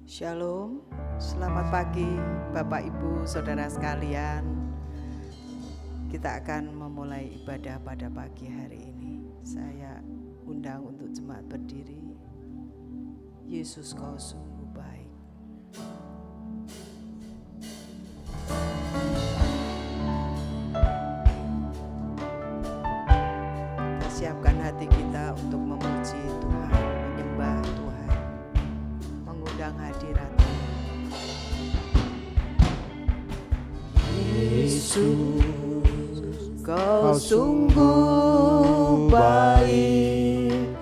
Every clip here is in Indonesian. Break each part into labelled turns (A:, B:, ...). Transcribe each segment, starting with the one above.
A: Shalom, selamat pagi Bapak Ibu Saudara sekalian. Kita akan memulai ibadah pada pagi hari ini. Saya undang untuk jemaat berdiri. Yesus, kau sungguh baik. Kita siapkan hati kita untuk memuji Tuhan, menyembah Tuhan, mengundang hadirat. Yesus, kau sungguh baik.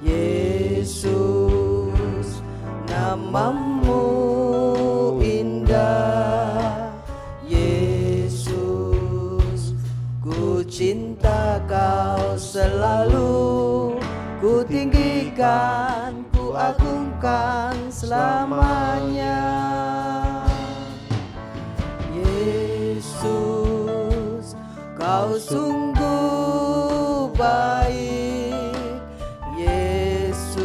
A: Yesus, namamu indah. Yesus, ku cinta kau selalu. Ku tinggikan, ku agungkan selamanya. Yesus, kau sungguh baik. Yesus,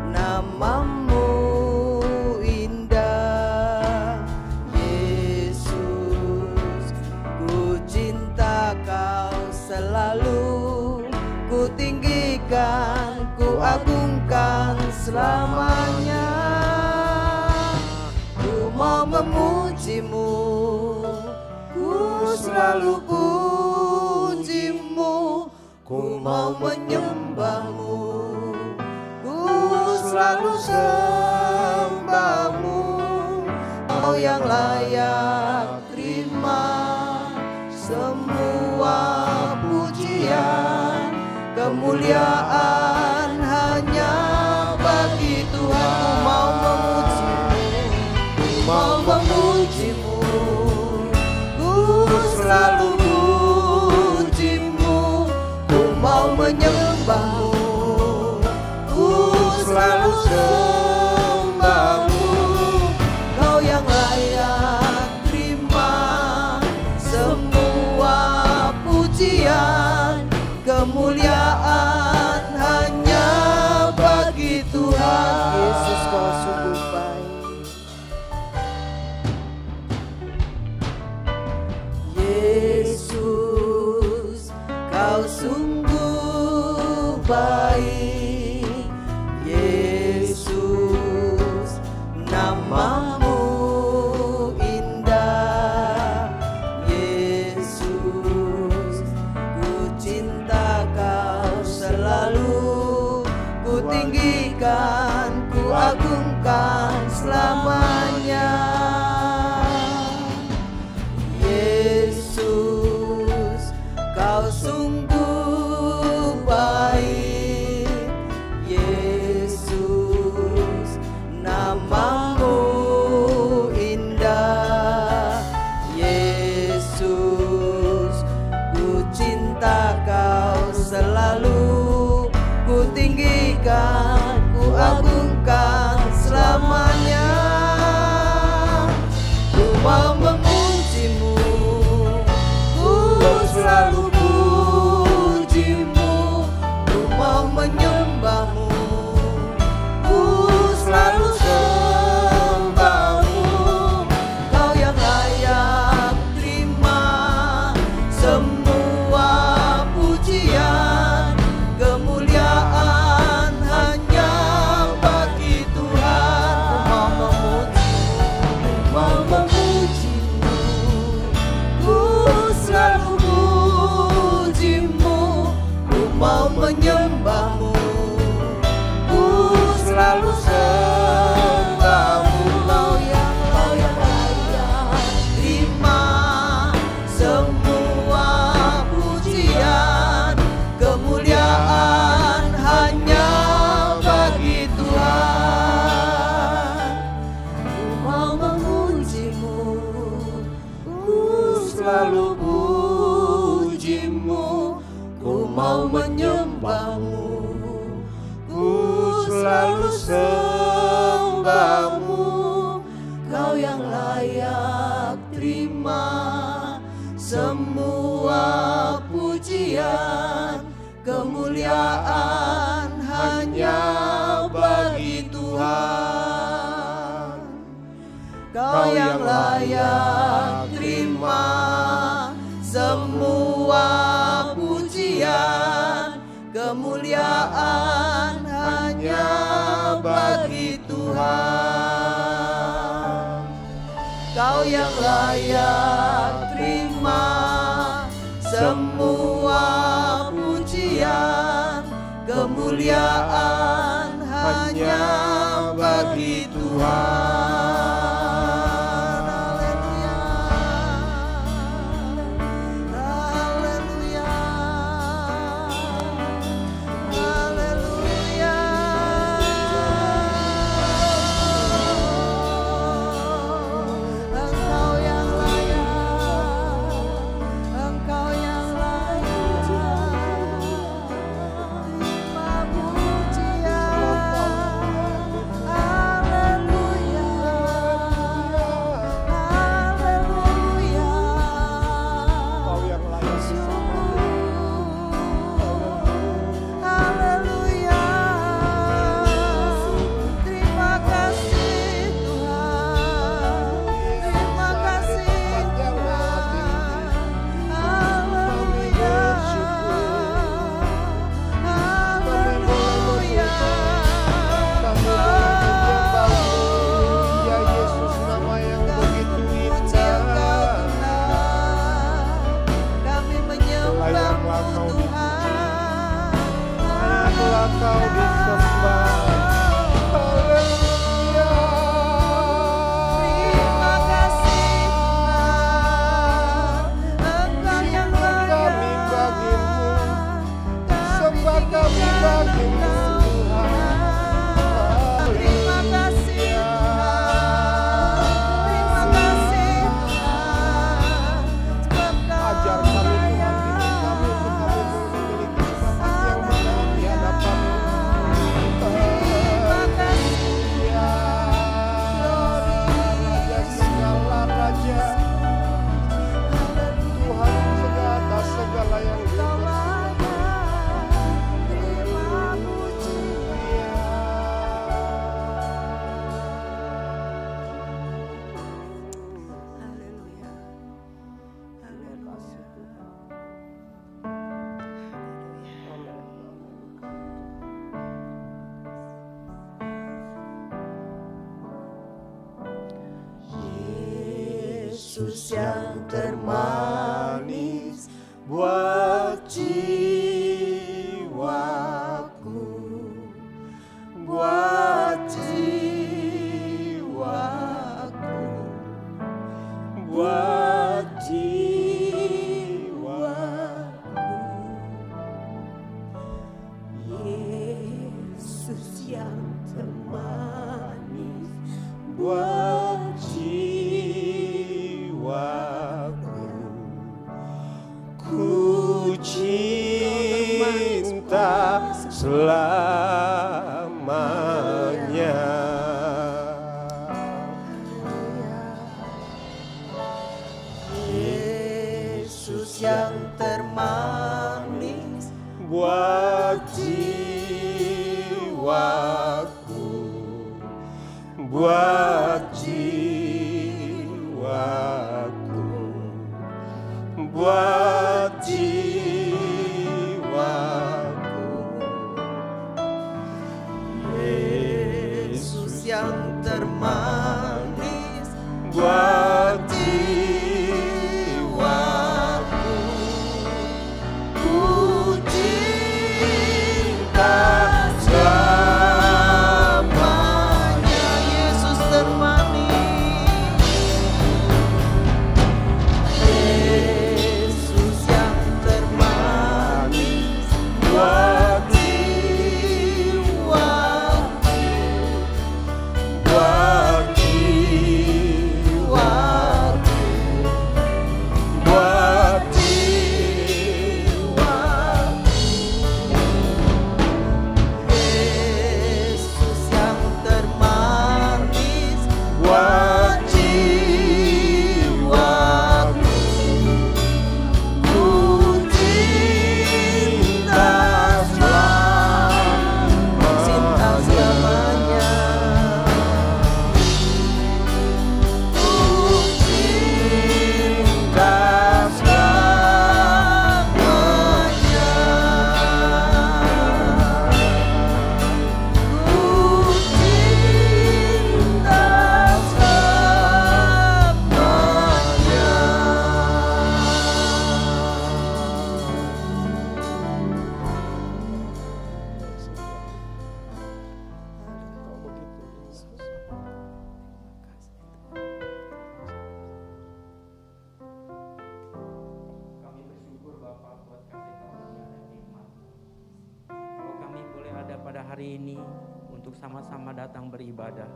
A: namamu indah. Yesus, ku cinta kau selalu. Ku tinggikan, ku agungkan selamanya. Ku mau memujimu, ku selalu pujimu. Ku mau menyembahmu, ku selalu sembahmu. Kau yang layak terima semua pujian, kemuliaan hanya bagi Tuhan. Ku mau memujimu, ku mau memujimu, ku selalu pujimu. Ku mau menyembahmu, ku selalu sembahmu. Kau yang layak terima semua pujian, kemuliaan hanya bagi Tuhan. Yesus, kau sungguh baik. Yesus, kau sungguh baik. Yesus, namamu indah. Yesus, ku cinta kau selalu. Ku tinggikan, ku agungkan selamanya. Yesus, kau sungguh baik. Yesus, namamu indah. Yesus, ku cinta kau selalu. Ku tinggikan, ku agungkan selamanya. Ku mau memujimu, ku selalu pujimu. Ku mau menyembahmu, ku selalu sembahmu. Kau yang layak terima semua pujian, kemuliaan hanya bagi Tuhan. Ku mau memujimu, ku selalu pujimu. Ku mau menyembahmu, ku selalu sembahmu. Kau yang layak terima semua pujian, kemuliaan hanya bagi Tuhan. Ku mau memujimu, ku selalu pujimu. Ku mau menyembahmu, ku selalu sembahmu. Kau yang layak terima semua pujian, kemuliaan hanya bagi Tuhan. Kau yang layak terima semua pujian, kemuliaan hanya bagi Tuhan. Kau yang layak terima semua pujian, kemuliaan hanya bagi Tuhan. Yesus yang termanis buat jiwaku, buat jiwaku, buat jiwaku. Yesus yang termanis buat jiwaku, ku cinta selamanya. Yesus yang termanis buat jiwaku, buat jiwaku, buat jiwaku. Yesus yang termanis buat jiwaku, ku cinta selamanya. Yesus termanis, Yesus yang termanis
B: hari ini untuk sama-sama datang beribadah.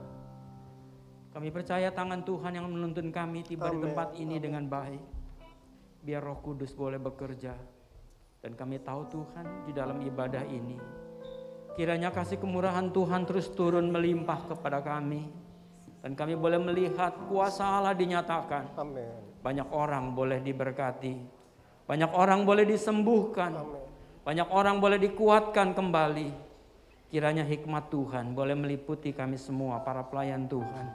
B: Kami percaya tangan Tuhan yang menuntun kami tiba di tempat ini dengan baik. Biar Roh Kudus boleh bekerja. Dan kami tahu Tuhan di dalam ibadah ini, kiranya kasih kemurahan Tuhan terus turun melimpah kepada kami. Dan kami boleh melihat kuasa Allah dinyatakan.
C: Amin.
B: Banyak orang boleh diberkati. Banyak orang boleh disembuhkan.
C: Amin.
B: Banyak orang boleh dikuatkan kembali. Kiranya hikmat Tuhan boleh meliputi kami semua, para pelayan Tuhan.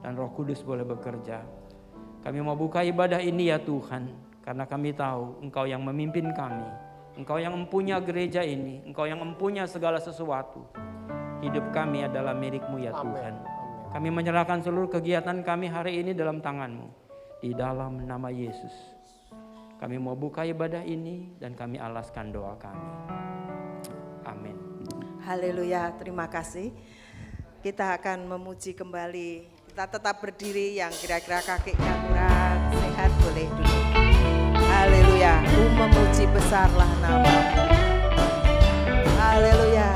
B: Dan Roh Kudus boleh bekerja. Kami mau buka ibadah ini ya Tuhan, karena kami tahu Engkau yang memimpin kami. Engkau yang mempunyai gereja ini. Engkau yang mempunyai segala sesuatu. Hidup kami adalah milik-Mu ya Tuhan.
C: Amin.
B: Kami menyerahkan seluruh kegiatan kami hari ini dalam tangan-Mu. Di dalam nama Yesus. Kami mau buka ibadah ini dan kami alaskan doa kami. Amin.
A: Haleluya, terima kasih. Kita akan memuji kembali. Kita tetap berdiri, yang kira-kira kakinya kurang sehat boleh duduk. Haleluya, ku memuji besarlah nama-Mu. Haleluya.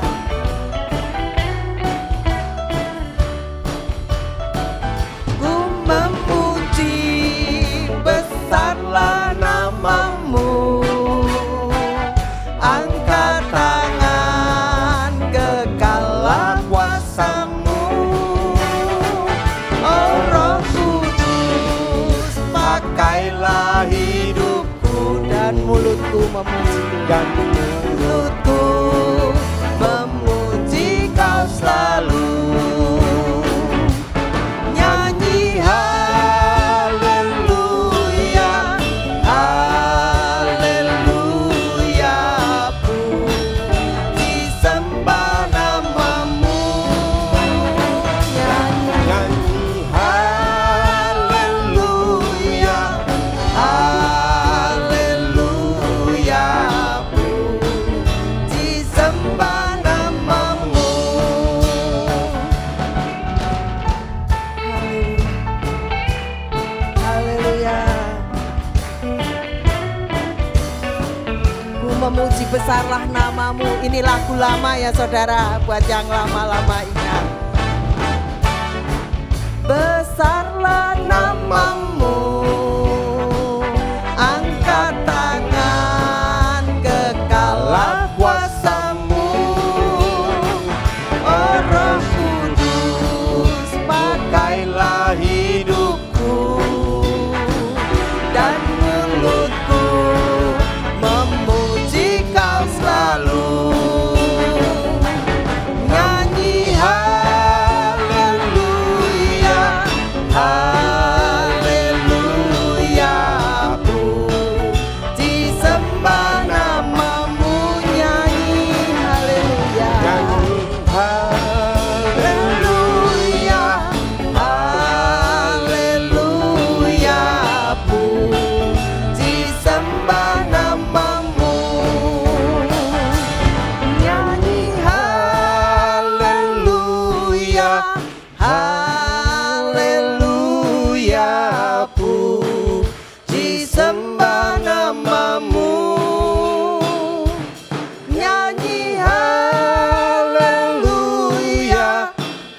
A: Ku memuji besarlah nama-Mu. Angkat tangan, kekallah kuasa-Mu. Oh Roh Kudus, pakailah hidupku dan mulutku memuji, dan mulutku memuji Kau selalu. Nyanyi haleluya, haleluya, puji sembah nama-Mu. Nyanyi haleluya, haleluya, puji sembah nama-Mu. Haleluya. Ku memuji besarlah nama-Mu. Ini lagu lama ya saudara, buat yang lama-lama ingat. Besarlah nama-Mu, angkat tangan, kekallah kuasa-Mu. Oh Roh Kudus, pakailah hidupku dan mulutku memuji Kau selalu. Nyanyi haleluya, haleluya, puji sembah nama-Mu. Nyanyi haleluya, haleluya, haleluya, puji sembah nama-Mu. Nyanyi haleluya, haleluya, puji sembah nama-Mu. Nyanyi haleluya,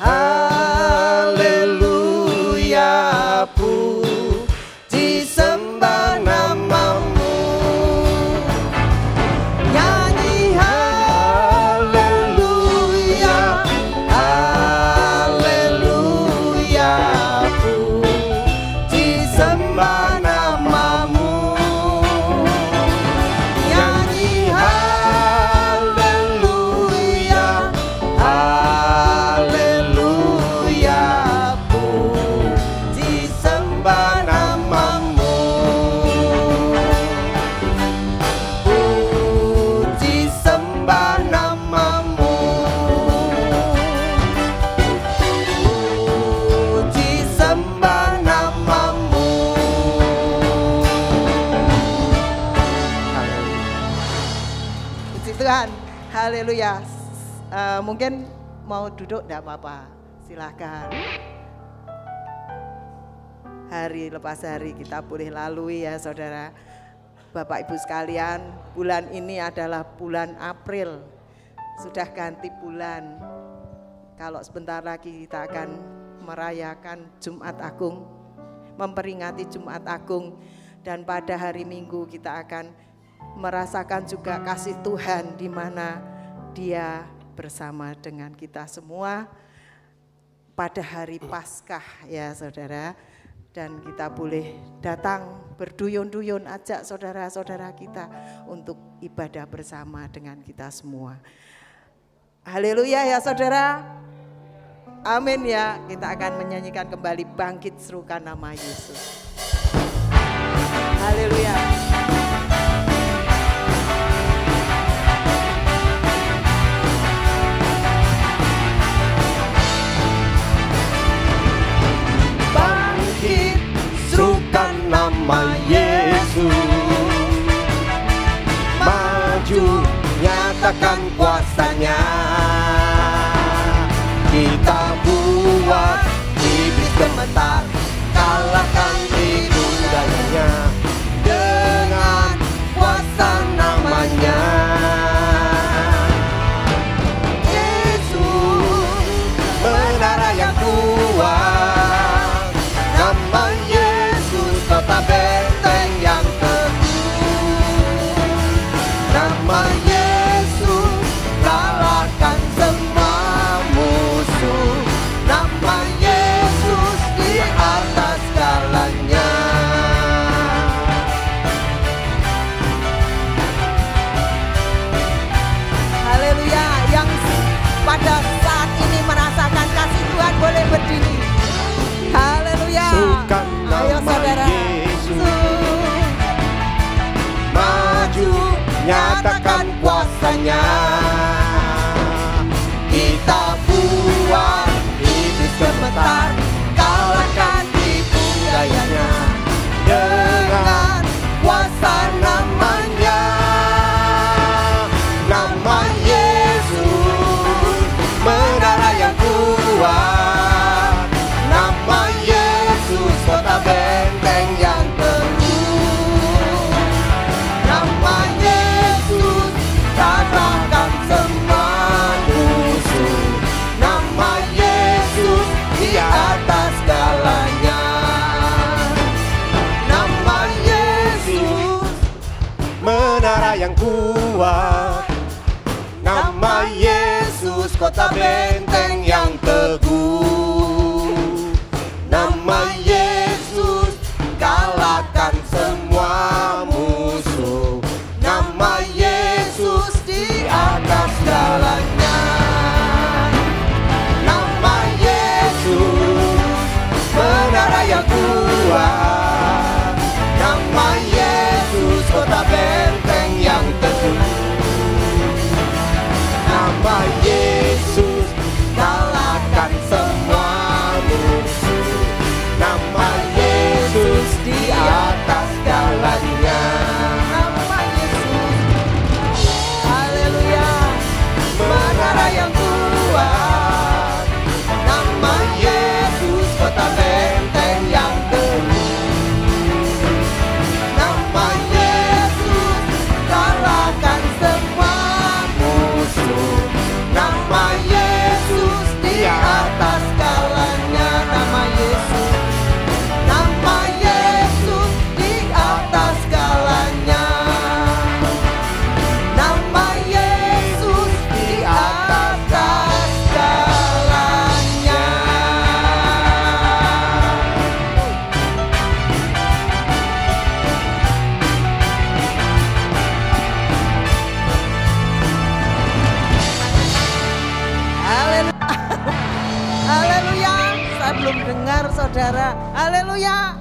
A: haleluya, puji sembah nama-Mu. Nyanyi haleluya, haleluya, puji sembah nama-Mu. Nyanyi haleluya, haleluya, puji sembah nama-Mu. Puji sembah nama-Mu. Puji sembah nama-Mu. Puji Tuhan, haleluya. Mungkin mau duduk enggak apa-apa, silahkan. Hari lepas hari kita boleh lalui ya saudara. Bapak Ibu sekalian, bulan ini adalah bulan April. sudah ganti bulan. Kalau sebentar lagi kita akan merayakan Jumat Agung, memperingati Jumat Agung, dan pada hari Minggu kita akan merasakan juga kasih Tuhan di mana Dia bersama dengan kita semua pada hari Paskah ya saudara. Dan kita boleh datang berduyun-duyun, ajak saudara-saudara kita untuk ibadah bersama dengan kita semua. Haleluya ya saudara. Amin ya. Kita akan menyanyikan kembali Bangkit Serukan Nama Yesus. Haleluya.
C: Bangkit, serukan nama Yesus. Maju, nyatakan kuasanya. Kita buat iblis gemetar, kalahkan tipu dayanya dengan kuasa namanya. Yesus, menara yang kuat. Nama Yesus, kota benteng yang teguh. Nama Yesus, kalahkan semua musuh. Nama Yesus di atas segalanya.
A: Haleluya. Yang pada saat ini merasakan kasih Tuhan boleh berdiri. Haleluya.
C: Serukan
A: Ayo
C: nama
A: saudara.
C: Yesus. Maju, nyatakan kuasanya. Kita buat iblis gemetar, kalahkan tipu dayanya dengan kuasa namanya. Nama Yesus, menara yang kuat. Nama Yesus, kota benteng yang teguh. Nama Yesus, kalahkan semua musuh. Nama Yesus di atas segalanya. Nama Yesus, menara yang kuat. Nama Yesus, kota benteng yang teguh. Nama Yesus, kalahkan semua musuh. Nama Yesus di atas segalanya. Nama Yesus, menara yang kuat. Nama Yesus, kota benteng yang teguh. Nama Yesus, kalahkan semua musuh. Nama Yesus di atas segalanya.
A: Nama Yesus. Haleluya.
C: Menara yang kuat. Nama Yesus, kota benteng yang teguh. Nama Yesus, kalahkan semua musuh. Nama Yesus di atas segalanya. Nama Yesus, nama Yesus di atas segalanya. Nama Yesus di atas segalanya.
A: Haleluya. Saya belum dengar saudara. Haleluya.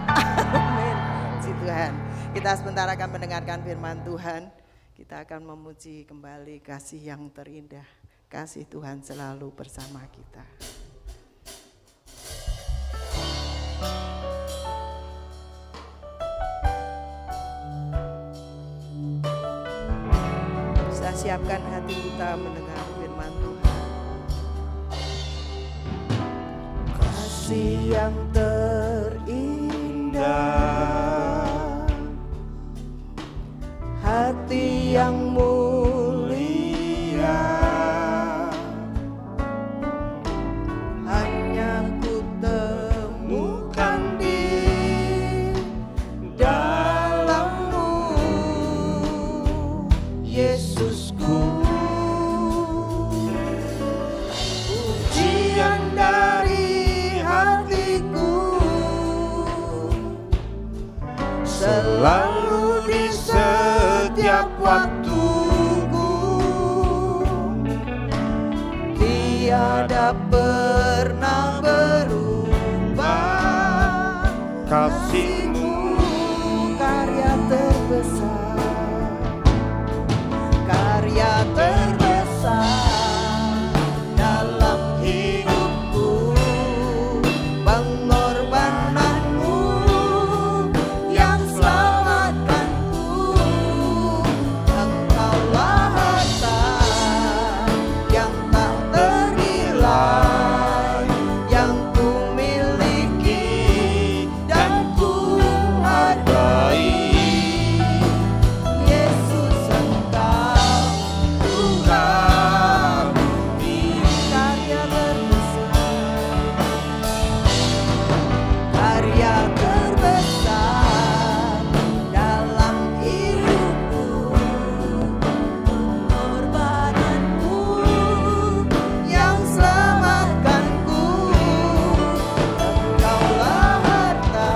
A: Amin. Puji Tuhan. Kita sebentar akan mendengarkan firman Tuhan. Kita akan memuji kembali kasih yang terindah. Kasih Tuhan selalu bersama kita. Bisa siapkan hati kita mendengar firman Tuhan. Kasih yang terindah, hati yang mulia,
C: selalu di setiap waktuku, tiada pernah berubah. Kasih-Mu karya terbesar, karya terbesar dalam hidupku. Pengorbananmu yang selamatkanku, Engkaulah harta yang tak ternilai, yang ku miliki dan ku hargai. Yesus, Engkau ku kagumi, karya terbesar, karya terbesar dalam hidupku. Pengorbananmu yang selamatkanku, Engkaulah harta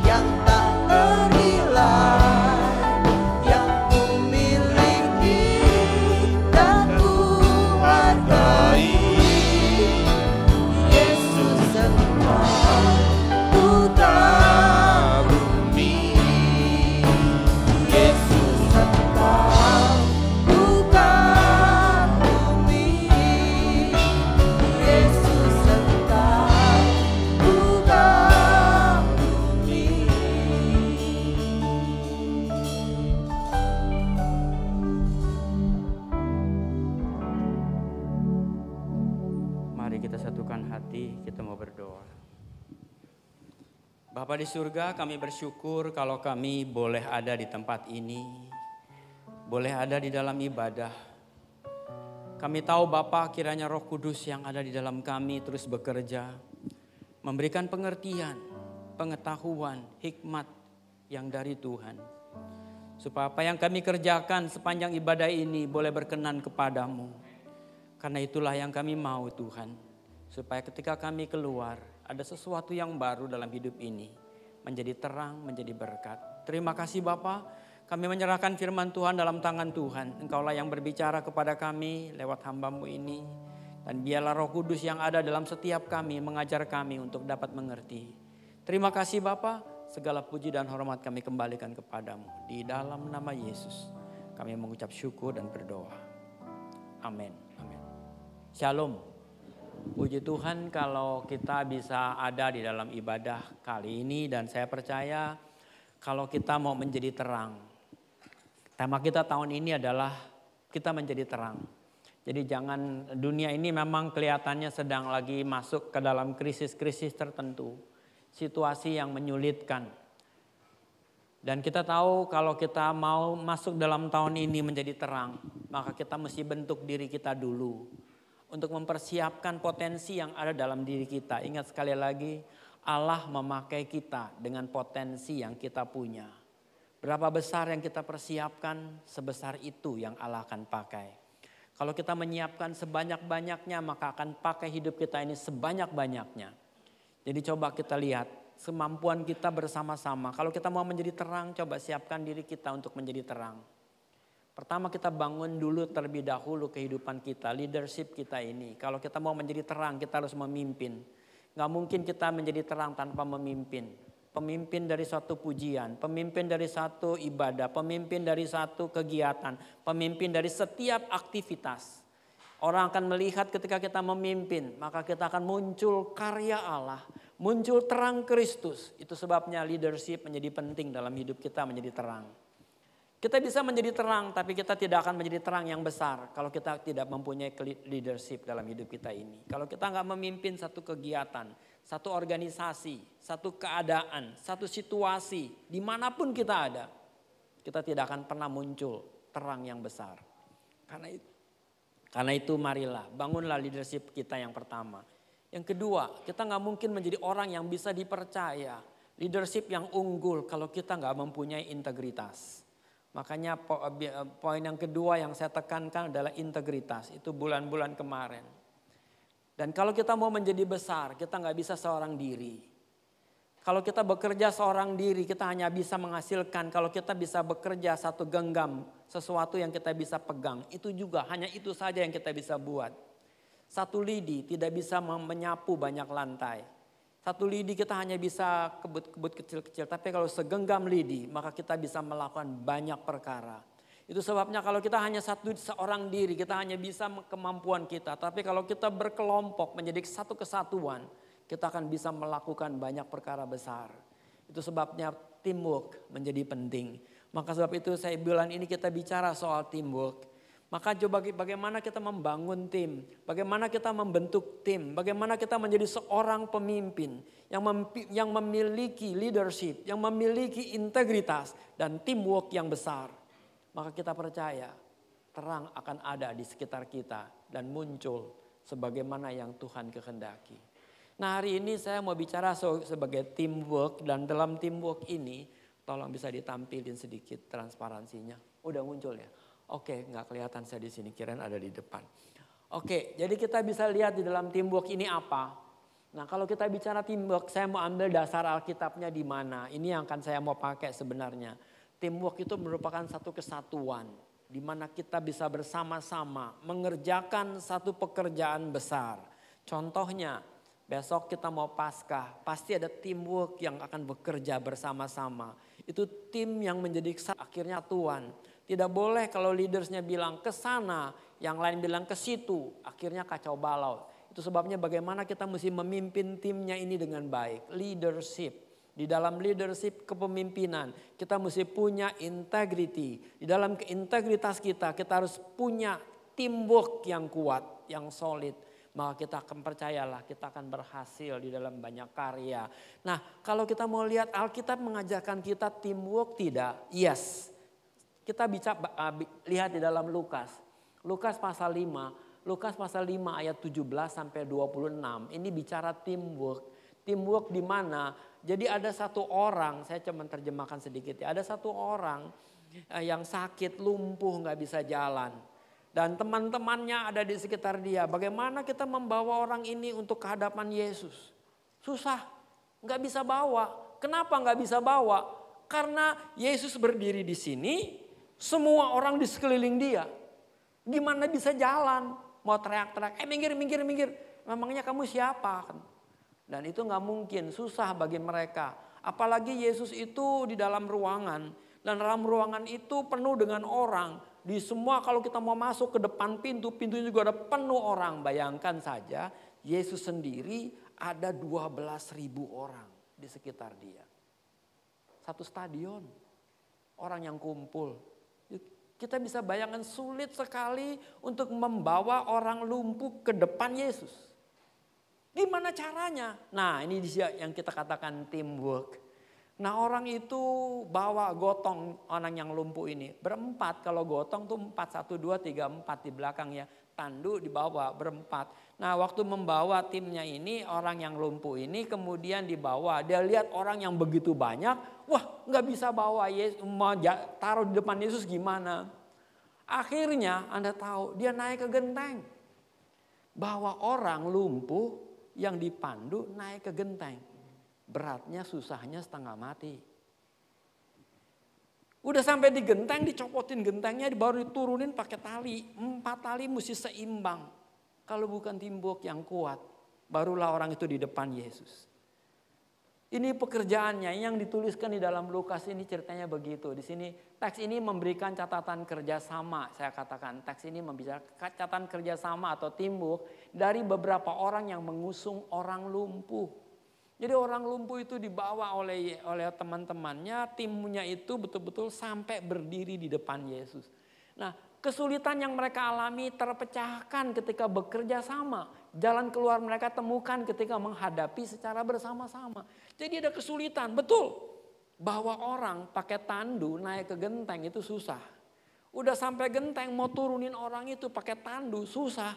C: yang tak ternilai, yang ku miliki dan ku hargai. Yesus, Engkau ku kagumi. Yesus, Engkau ku kagumi. Yesus, Engkau ku kagumi.
B: Mari kita satukan hati, kita mau berdoa. Bapa di surga, kami bersyukur kalau kami boleh ada di tempat ini, boleh ada di dalam ibadah. Kami tahu Bapa, kiranya Roh Kudus yang ada di dalam kami terus bekerja, memberikan pengertian, pengetahuan, hikmat yang dari Tuhan. Supaya apa yang kami kerjakan sepanjang ibadah ini boleh berkenan kepadamu. Karena itulah yang kami mau Tuhan. Supaya ketika kami keluar ada sesuatu yang baru dalam hidup ini. Menjadi terang, menjadi berkat. Terima kasih Bapa. Kami menyerahkan firman Tuhan dalam tangan Tuhan. Engkaulah yang berbicara kepada kami lewat hamba-Mu ini. Dan biarlah Roh Kudus yang ada dalam setiap kami mengajar kami untuk dapat mengerti. Terima kasih Bapa. Segala puji dan hormat kami kembalikan kepadamu. Di dalam nama Yesus kami mengucap syukur dan berdoa. Amin. Amin. Shalom. Puji Tuhan kalau kita bisa ada di dalam ibadah kali ini. Dan saya percaya kalau kita mau menjadi terang. Tema kita tahun ini adalah kita menjadi terang. Jadi jangan, dunia ini memang kelihatannya sedang lagi masuk ke dalam krisis-krisis tertentu. Situasi yang menyulitkan. Dan kita tahu kalau kita mau masuk dalam tahun ini menjadi terang, maka kita mesti bentuk diri kita dulu. Untuk mempersiapkan potensi yang ada dalam diri kita. Ingat sekali lagi, Allah memakai kita dengan potensi yang kita punya. Berapa besar yang kita persiapkan, sebesar itu yang Allah akan pakai. Kalau kita menyiapkan sebanyak-banyaknya, maka akan pakai hidup kita ini sebanyak-banyaknya. Jadi coba kita lihat semampuan kita bersama-sama. Kalau kita mau menjadi terang, coba siapkan diri kita untuk menjadi terang. Pertama kita bangun dulu terlebih dahulu kehidupan kita, leadership kita ini. Kalau kita mau menjadi terang, kita harus memimpin. Gak mungkin kita menjadi terang tanpa memimpin. Pemimpin dari suatu pujian, pemimpin dari satu ibadah, pemimpin dari satu kegiatan, pemimpin dari setiap aktivitas. Orang akan melihat ketika kita memimpin, maka kita akan muncul karya Allah, muncul terang Kristus. Itu sebabnya leadership menjadi penting dalam hidup kita menjadi terang. Kita bisa menjadi terang, tapi kita tidak akan menjadi terang yang besar kalau kita tidak mempunyai leadership dalam hidup kita ini. Kalau kita nggak memimpin satu kegiatan, satu organisasi, satu keadaan, satu situasi, dimanapun kita ada, kita tidak akan pernah muncul terang yang besar. Karena itu marilah, bangunlah leadership kita yang pertama. Yang kedua, kita nggak mungkin menjadi orang yang bisa dipercaya, leadership yang unggul kalau kita nggak mempunyai integritas. Makanya poin yang kedua yang saya tekankan adalah integritas. Itu bulan-bulan kemarin. Dan kalau kita mau menjadi besar, kita nggak bisa seorang diri. Kalau kita bekerja seorang diri, kita hanya bisa menghasilkan. Kalau kita bisa bekerja satu genggam, sesuatu yang kita bisa pegang, itu juga hanya itu saja yang kita bisa buat. Satu lidi tidak bisa menyapu banyak lantai. Satu lidi kita hanya bisa kebut-kebut kecil-kecil. Tapi kalau segenggam lidi, maka kita bisa melakukan banyak perkara. Itu sebabnya kalau kita hanya seorang diri, kita hanya bisa kemampuan kita. Tapi kalau kita berkelompok menjadi satu kesatuan, kita akan bisa melakukan banyak perkara besar. Itu sebabnya teamwork menjadi penting. Maka sebab itu saya bilang ini kita bicara soal teamwork. Maka coba bagaimana kita membangun tim, bagaimana kita membentuk tim, bagaimana kita menjadi seorang pemimpin yang memiliki leadership, yang memiliki integritas dan teamwork yang besar. Maka kita percaya terang akan ada di sekitar kita dan muncul sebagaimana yang Tuhan kehendaki. Nah, hari ini saya mau bicara sebagai teamwork, dan dalam teamwork ini tolong bisa ditampilin sedikit transparansinya. Udah muncul ya? Oke, nggak kelihatan saya di sini, kirain ada di depan. Oke, jadi kita bisa lihat di dalam teamwork ini apa. Nah, kalau kita bicara teamwork, saya mau ambil dasar Alkitabnya di mana. Ini yang akan saya mau pakai sebenarnya. Teamwork itu merupakan satu kesatuan, di mana kita bisa bersama-sama mengerjakan satu pekerjaan besar. Contohnya, besok kita mau Paskah, pasti ada teamwork yang akan bekerja bersama-sama. Itu tim yang menjadi akhirnya satuan. Tidak boleh kalau leadersnya bilang ke sana, yang lain bilang ke situ, akhirnya kacau balau. Itu sebabnya bagaimana kita mesti memimpin timnya ini dengan baik. Leadership. Di dalam leadership kepemimpinan, kita mesti punya integrity. Di dalam integritas kita harus punya teamwork yang kuat, yang solid. Maka kita akan percayalah, kita akan berhasil di dalam banyak karya. Nah, kalau kita mau lihat Alkitab mengajarkan kita teamwork tidak? Yes. Kita bisa lihat di dalam Lukas. Lukas pasal 5. Lukas pasal 5 ayat 17 sampai 26. Ini bicara teamwork. Teamwork di mana? Jadi ada satu orang, saya cuma terjemahkan sedikit ya. Ada satu orang yang sakit, lumpuh, nggak bisa jalan. Dan teman-temannya ada di sekitar dia. Bagaimana kita membawa orang ini untuk kehadapan Yesus? Susah, nggak bisa bawa. Kenapa nggak bisa bawa? Karena Yesus berdiri di sini, semua orang di sekeliling dia. Gimana bisa jalan? Mau teriak-teriak, minggir, minggir, minggir. Memangnya kamu siapa? Dan itu nggak mungkin, susah bagi mereka. Apalagi Yesus itu di dalam ruangan. Dan dalam ruangan itu penuh dengan orang. Di semua kalau kita mau masuk ke depan pintu, pintunya juga ada penuh orang. Bayangkan saja Yesus sendiri ada 12.000 orang di sekitar dia. Satu stadion, orang yang kumpul. Kita bisa bayangkan sulit sekali untuk membawa orang lumpuh ke depan Yesus. Gimana caranya? Nah, ini yang kita katakan teamwork. Nah, orang itu bawa gotong orang yang lumpuh ini. Berempat, kalau gotong tuh 4, 1, 2, 3, 4 di belakang ya. Tandu dibawa berempat. Nah, waktu membawa timnya ini, orang yang lumpuh ini kemudian dibawa. Dia lihat orang yang begitu banyak, wah nggak bisa bawa Yesus, mau taruh di depan Yesus gimana. Akhirnya Anda tahu, dia naik ke genteng. Bawa orang lumpuh yang dipandu naik ke genteng. Beratnya susahnya setengah mati. Udah sampai di genteng, dicopotin gentengnya, baru diturunin pakai tali. 4 tali mesti seimbang. Kalau bukan teamwork yang kuat, barulah orang itu di depan Yesus. Ini pekerjaannya yang dituliskan di dalam Lukas ini ceritanya begitu. Di sini teks ini memberikan catatan kerjasama. Saya katakan teks ini membicarakan catatan kerjasama atau teamwork dari beberapa orang yang mengusung orang lumpuh. Jadi orang lumpuh itu dibawa oleh teman-temannya, timnya itu betul-betul sampai berdiri di depan Yesus. Nah, kesulitan yang mereka alami terpecahkan ketika bekerja sama. Jalan keluar mereka temukan ketika menghadapi secara bersama-sama. Jadi ada kesulitan, betul. Bawa orang pakai tandu naik ke genteng itu susah. Udah sampai genteng mau turunin orang itu pakai tandu susah.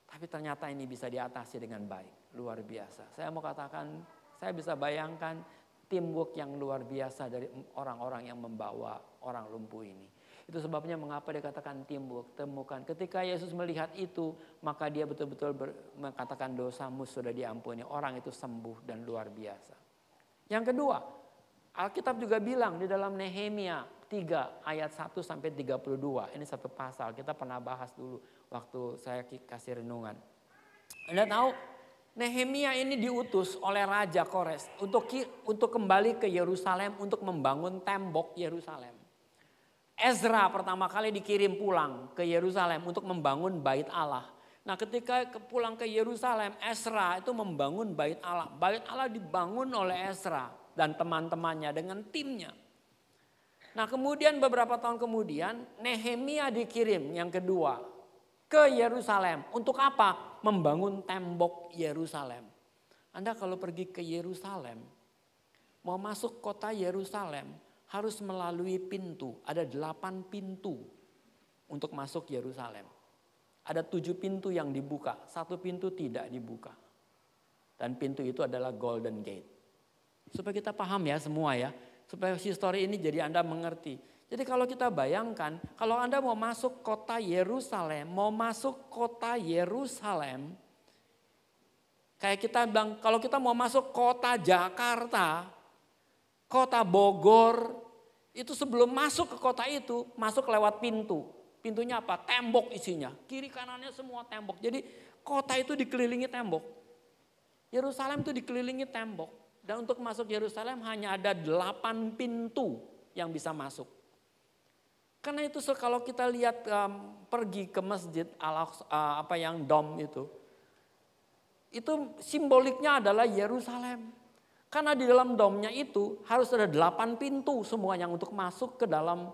B: Tapi ternyata ini bisa diatasi dengan baik. Luar biasa. Saya mau katakan, saya bisa bayangkan teamwork yang luar biasa dari orang-orang yang membawa orang lumpuh ini. Itu sebabnya mengapa dia katakan timbul, temukan. Ketika Yesus melihat itu, maka dia betul-betul mengatakan dosamu sudah diampuni. Orang itu sembuh dan luar biasa. Yang kedua, Alkitab juga bilang di dalam Nehemia 3 ayat 1 sampai 32. Ini satu pasal, kita pernah bahas dulu waktu saya kasih renungan. Anda tahu Nehemia ini diutus oleh Raja Kores untuk kembali ke Yerusalem untuk membangun tembok Yerusalem. Ezra pertama kali dikirim pulang ke Yerusalem untuk membangun bait Allah. Nah ketika pulang ke Yerusalem, Ezra itu membangun bait Allah. Bait Allah dibangun oleh Ezra dan teman-temannya dengan timnya. Nah kemudian beberapa tahun kemudian Nehemia dikirim yang kedua ke Yerusalem. Untuk apa? Membangun tembok Yerusalem. Anda kalau pergi ke Yerusalem, mau masuk kota Yerusalem harus melalui pintu. Ada 8 pintu untuk masuk Yerusalem. Ada 7 pintu yang dibuka, 1 pintu tidak dibuka. Dan pintu itu adalah Golden Gate. Supaya kita paham ya semua ya. Supaya histori ini jadi Anda mengerti. Jadi kalau kita bayangkan, kalau Anda mau masuk kota Yerusalem, kayak kita bilang, kalau kita mau masuk kota Jakarta, kota Bogor, itu sebelum masuk ke kota itu, masuk lewat pintu. Pintunya apa? Tembok isinya. Kiri kanannya semua tembok. Jadi kota itu dikelilingi tembok. Yerusalem itu dikelilingi tembok. Dan untuk masuk Yerusalem hanya ada 8 pintu yang bisa masuk. Karena itu kalau kita lihat pergi ke masjid apa yang dom itu simboliknya adalah Yerusalem. Karena di dalam domnya itu harus ada 8 pintu semua yang untuk masuk ke dalam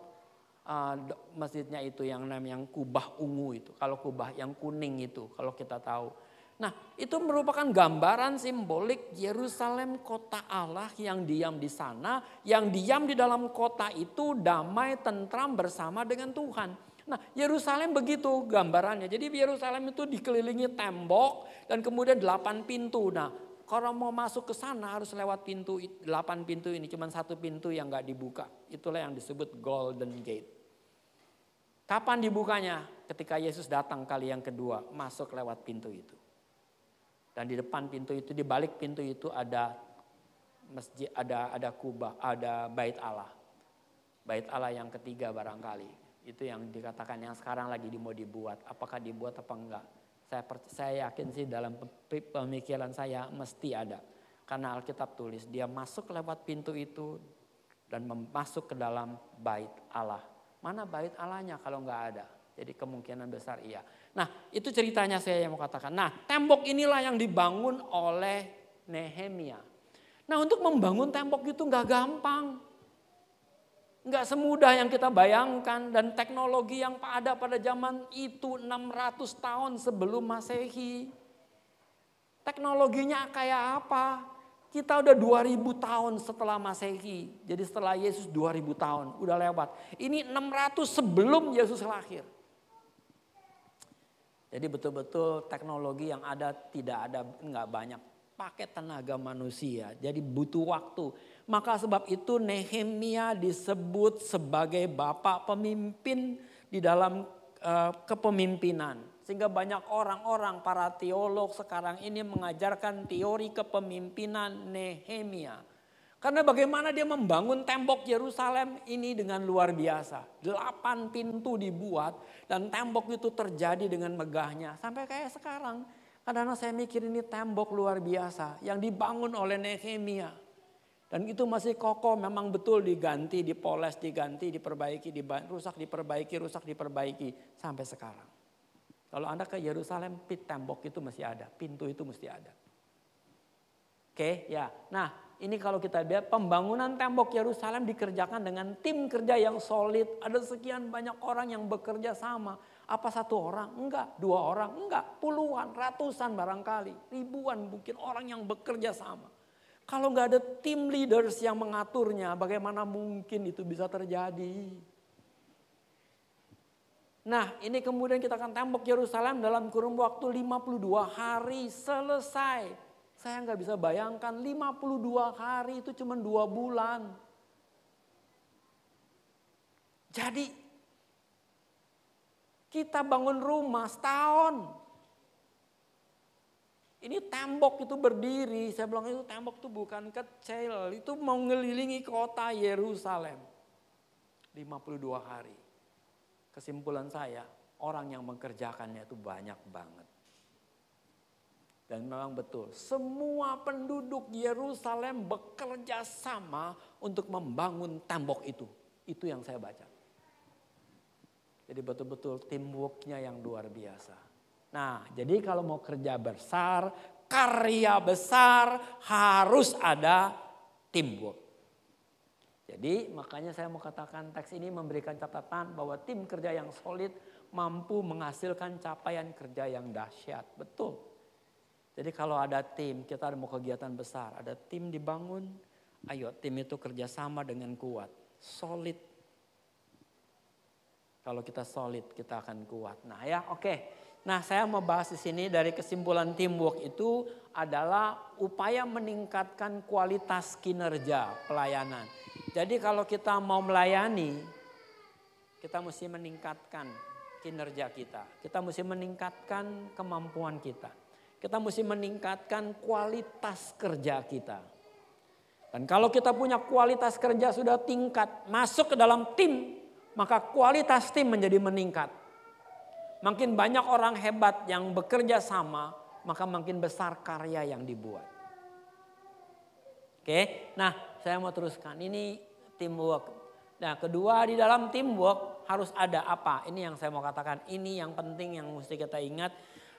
B: masjidnya itu yang namanya kubah ungu itu. Kalau kubah yang kuning itu kalau kita tahu. Nah itu merupakan gambaran simbolik Yerusalem kota Allah yang diam di sana. Yang diam di dalam kota itu damai tentram bersama dengan Tuhan. Nah Yerusalem begitu gambarannya. Jadi Yerusalem itu dikelilingi tembok dan kemudian 8 pintu. Nah kalau mau masuk ke sana harus lewat pintu 8 pintu ini. Cuma 1 pintu yang gak dibuka. Itulah yang disebut Golden Gate. Kapan dibukanya? Ketika Yesus datang kali yang kedua masuk lewat pintu itu. Dan di depan pintu itu, di balik pintu itu ada masjid, ada kubah, ada bait Allah. Bait Allah yang ketiga barangkali. Itu yang dikatakan yang sekarang lagi mau dibuat. Apakah dibuat apa enggak? Saya yakin sih dalam pemikiran saya mesti ada. Karena Alkitab tulis dia masuk lewat pintu itu dan masuk ke dalam bait Allah. Mana bait Allahnya kalau enggak ada? Jadi kemungkinan besar iya. Nah itu ceritanya saya yang mau katakan. Nah tembok inilah yang dibangun oleh Nehemia. Nah untuk membangun tembok itu gak gampang. Gak semudah yang kita bayangkan. Dan teknologi yang ada pada zaman itu 600 tahun sebelum Masehi. Teknologinya kayak apa? Kita udah 2000 tahun setelah Masehi. Jadi setelah Yesus 2000 tahun udah lewat. Ini 600 sebelum Yesus lahir. Jadi betul-betul teknologi yang ada nggak banyak pakai tenaga manusia. Jadi butuh waktu. Maka sebab itu Nehemia disebut sebagai bapak pemimpin di dalam kepemimpinan. Sehingga banyak orang-orang para teolog sekarang ini mengajarkan teori kepemimpinan Nehemia. Karena bagaimana dia membangun tembok Yerusalem ini dengan luar biasa. 8 pintu dibuat dan tembok itu terjadi dengan megahnya. Sampai kayak sekarang. Kadang-kadang saya mikir ini tembok luar biasa yang dibangun oleh Nehemia. Dan itu masih kokoh, memang betul diganti, dipoles, diganti, diperbaiki, rusak, diperbaiki sampai sekarang. Kalau Anda ke Yerusalem, tembok itu masih ada, pintu itu mesti ada. Oke, ya. Nah, ini kalau kita lihat pembangunan tembok Yerusalem dikerjakan dengan tim kerja yang solid. Ada sekian banyak orang yang bekerja sama. Apa 1 orang? Enggak. 2 orang? Enggak. Puluhan, ratusan barangkali. Ribuan mungkin orang yang bekerja sama. Kalau enggak ada tim leaders yang mengaturnya, bagaimana mungkin itu bisa terjadi? Nah ini kemudian kita akan tembok Yerusalem dalam kurun waktu 52 hari selesai. Saya nggak bisa bayangkan 52 hari itu cuma 2 bulan. Jadi Kita bangun rumah setahun. Ini tembok itu berdiri. Saya bilang itu tembok itu bukan kecil. Itu mau ngelilingi kota Yerusalem. 52 hari. Kesimpulan saya, orang yang mengerjakannya itu banyak banget. Dan memang betul, semua penduduk Yerusalem bekerja sama untuk membangun tembok itu. Itu yang saya baca. Jadi betul-betul teamworknya yang luar biasa. Nah, jadi kalau mau kerja besar, karya besar, harus ada teamwork. Jadi makanya saya mau katakan teks ini memberikan catatan bahwa tim kerja yang solid mampu menghasilkan capaian kerja yang dahsyat. Betul. Jadi kalau ada tim, kita mau kegiatan besar, ada tim dibangun, ayo tim itu kerjasama dengan kuat, solid. Kalau kita solid, kita akan kuat. Nah ya oke. Nah saya mau bahas di sini dari kesimpulan teamwork itu adalah upaya meningkatkan kualitas kinerja pelayanan. Jadi kalau kita mau melayani, kita mesti meningkatkan kinerja kita. Kita mesti meningkatkan kemampuan kita. Kita mesti meningkatkan kualitas kerja kita. Dan kalau kita punya kualitas kerja sudah tingkat, masuk ke dalam tim, maka kualitas tim menjadi meningkat. Makin banyak orang hebat yang bekerja sama, maka makin besar karya yang dibuat. Oke, nah saya mau teruskan, ini teamwork. Nah kedua di dalam teamwork harus ada apa? Ini yang saya mau katakan, ini yang penting yang mesti kita ingat.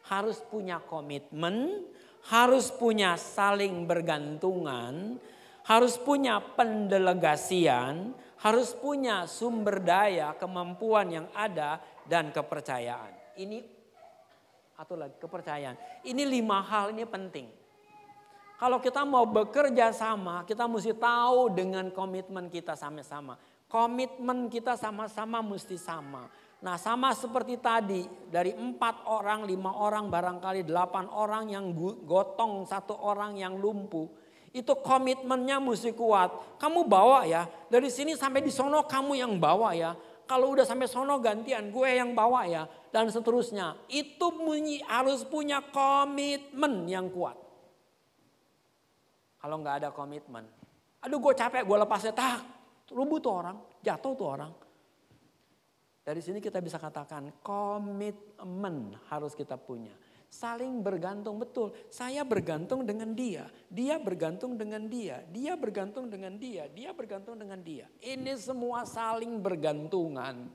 B: Harus punya komitmen, harus punya saling bergantungan, harus punya pendelegasian, harus punya sumber daya, kemampuan yang ada, dan kepercayaan. Ini atau lagi kepercayaan. Ini 5 hal ini penting. Kalau kita mau bekerja sama, kita mesti tahu dengan komitmen kita sama-sama. Komitmen kita sama-sama mesti sama. Nah sama seperti tadi, dari 4 orang, 5 orang, barangkali 8 orang yang gotong, 1 orang yang lumpuh. Itu komitmennya mesti kuat. Kamu bawa ya, dari sini sampai di sono kamu yang bawa ya. Kalau udah sampai sono gantian gue yang bawa ya. Dan seterusnya. Itu harus punya komitmen yang kuat. Kalau nggak ada komitmen. Aduh gue capek, gue lepasnya. Tak, rubuh tuh orang, jatuh tuh orang. Dari sini kita bisa katakan komitmen harus kita punya. Saling bergantung, betul. Saya bergantung dengan dia. Dia bergantung dengan dia. Dia bergantung dengan dia. Dia bergantung dengan dia. Ini semua saling bergantungan.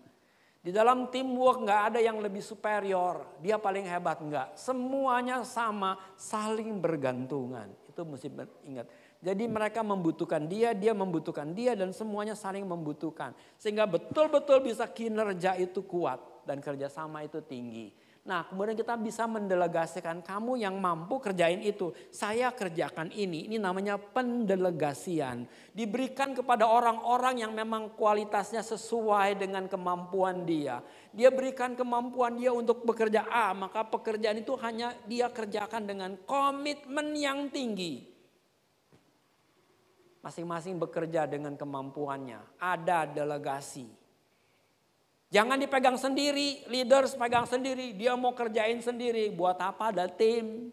B: Di dalam teamwork gak ada yang lebih superior. Dia paling hebat, enggak. Semuanya sama, saling bergantungan. Itu mesti ingat. Jadi mereka membutuhkan dia membutuhkan dia, dan semuanya saling membutuhkan. Sehingga betul-betul bisa kinerja itu kuat dan kerjasama itu tinggi. Nah kemudian kita bisa mendelegasikan, kamu yang mampu kerjain itu. Saya kerjakan ini namanya pendelegasian. Diberikan kepada orang-orang yang memang kualitasnya sesuai dengan kemampuan dia. Dia berikan kemampuan dia untuk bekerja A, maka pekerjaan itu hanya dia kerjakan dengan komitmen yang tinggi. Masing-masing bekerja dengan kemampuannya. Ada delegasi. Jangan dipegang sendiri. Leaders pegang sendiri. Dia mau kerjain sendiri. Buat apa ada tim?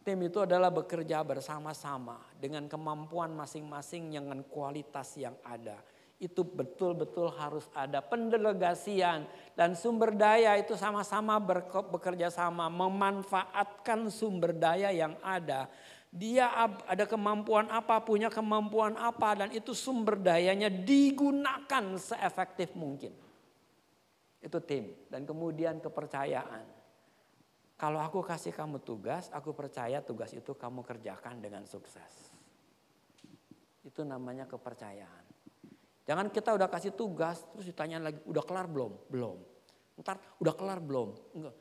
B: Tim itu adalah bekerja bersama-sama. Dengan kemampuan masing-masing dengan kualitas yang ada. Itu betul-betul harus ada pendelegasian. Dan sumber daya itu sama-sama bekerja sama. Memanfaatkan sumber daya yang ada. Dia ada kemampuan apa, punya kemampuan apa, dan itu sumber dayanya digunakan seefektif mungkin. Itu tim. Dan kemudian kepercayaan. Kalau aku kasih kamu tugas, aku percaya tugas itu kamu kerjakan dengan sukses. Itu namanya kepercayaan. Jangan kita udah kasih tugas, terus ditanyain lagi, udah kelar belum? Belum. Ntar udah kelar belum? Enggak.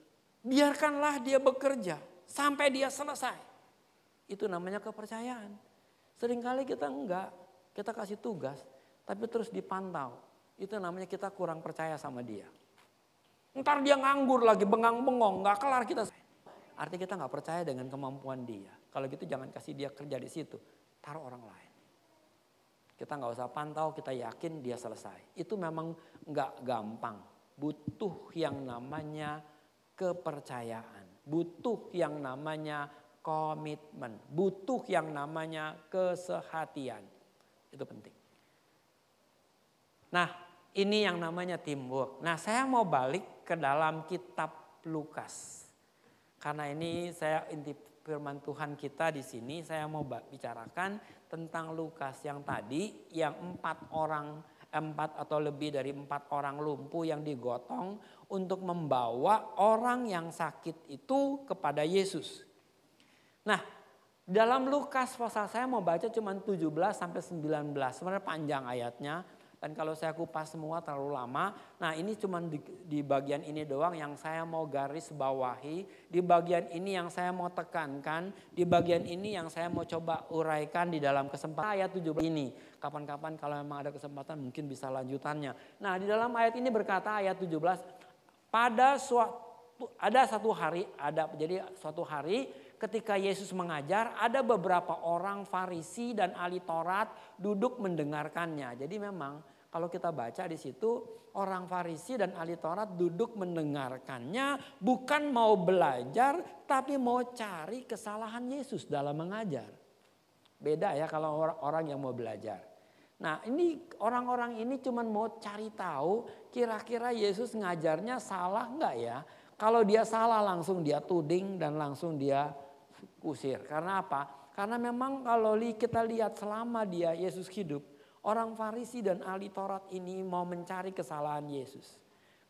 B: Biarkanlah dia bekerja sampai dia selesai. Itu namanya kepercayaan. Seringkali kita enggak, kita kasih tugas tapi terus dipantau. Itu namanya kita kurang percaya sama dia. Ntar dia nganggur lagi, bengang-bengong, enggak kelar kita. Artinya kita enggak percaya dengan kemampuan dia. Kalau gitu jangan kasih dia kerja di situ, taruh orang lain. Kita enggak usah pantau, kita yakin dia selesai. Itu memang enggak gampang. butuh yang namanya kepercayaan, butuh yang namanya komitmen, butuh yang namanya kesehatian. Itu penting. Nah, ini yang namanya teamwork. Nah, saya mau balik ke dalam kitab Lukas. Karena ini saya inti firman Tuhan kita di sini, saya mau bicarakan tentang Lukas yang tadi, yang 4 atau lebih dari 4 orang lumpuh yang digotong untuk membawa orang yang sakit itu kepada Yesus. Nah, dalam Lukas pasal saya mau baca cuma 17 sampai 19. Sebenarnya panjang ayatnya. Dan kalau saya kupas semua terlalu lama. Nah, ini cuma di bagian ini doang yang saya mau garis bawahi. Di bagian ini yang saya mau tekankan. Di bagian ini yang saya mau coba uraikan di dalam kesempatan ayat 17 ini. Kapan-kapan kalau memang ada kesempatan mungkin bisa lanjutannya. Nah, di dalam ayat ini berkata ayat 17. Jadi suatu hari ketika Yesus mengajar, ada beberapa orang Farisi dan ahli Taurat duduk mendengarkannya. Jadi memang kalau kita baca di situ, orang Farisi dan ahli Taurat duduk mendengarkannya, bukan mau belajar tapi mau cari kesalahan Yesus dalam mengajar. Beda ya kalau orang yang mau belajar. Nah, ini orang-orang ini cuma mau cari tahu kira-kira Yesus ngajarnya salah enggak ya? Kalau dia salah langsung dia tuding dan langsung dia usir. Karena apa? Karena memang kalau kita lihat selama Yesus hidup, orang Farisi dan ahli Taurat ini mau mencari kesalahan Yesus.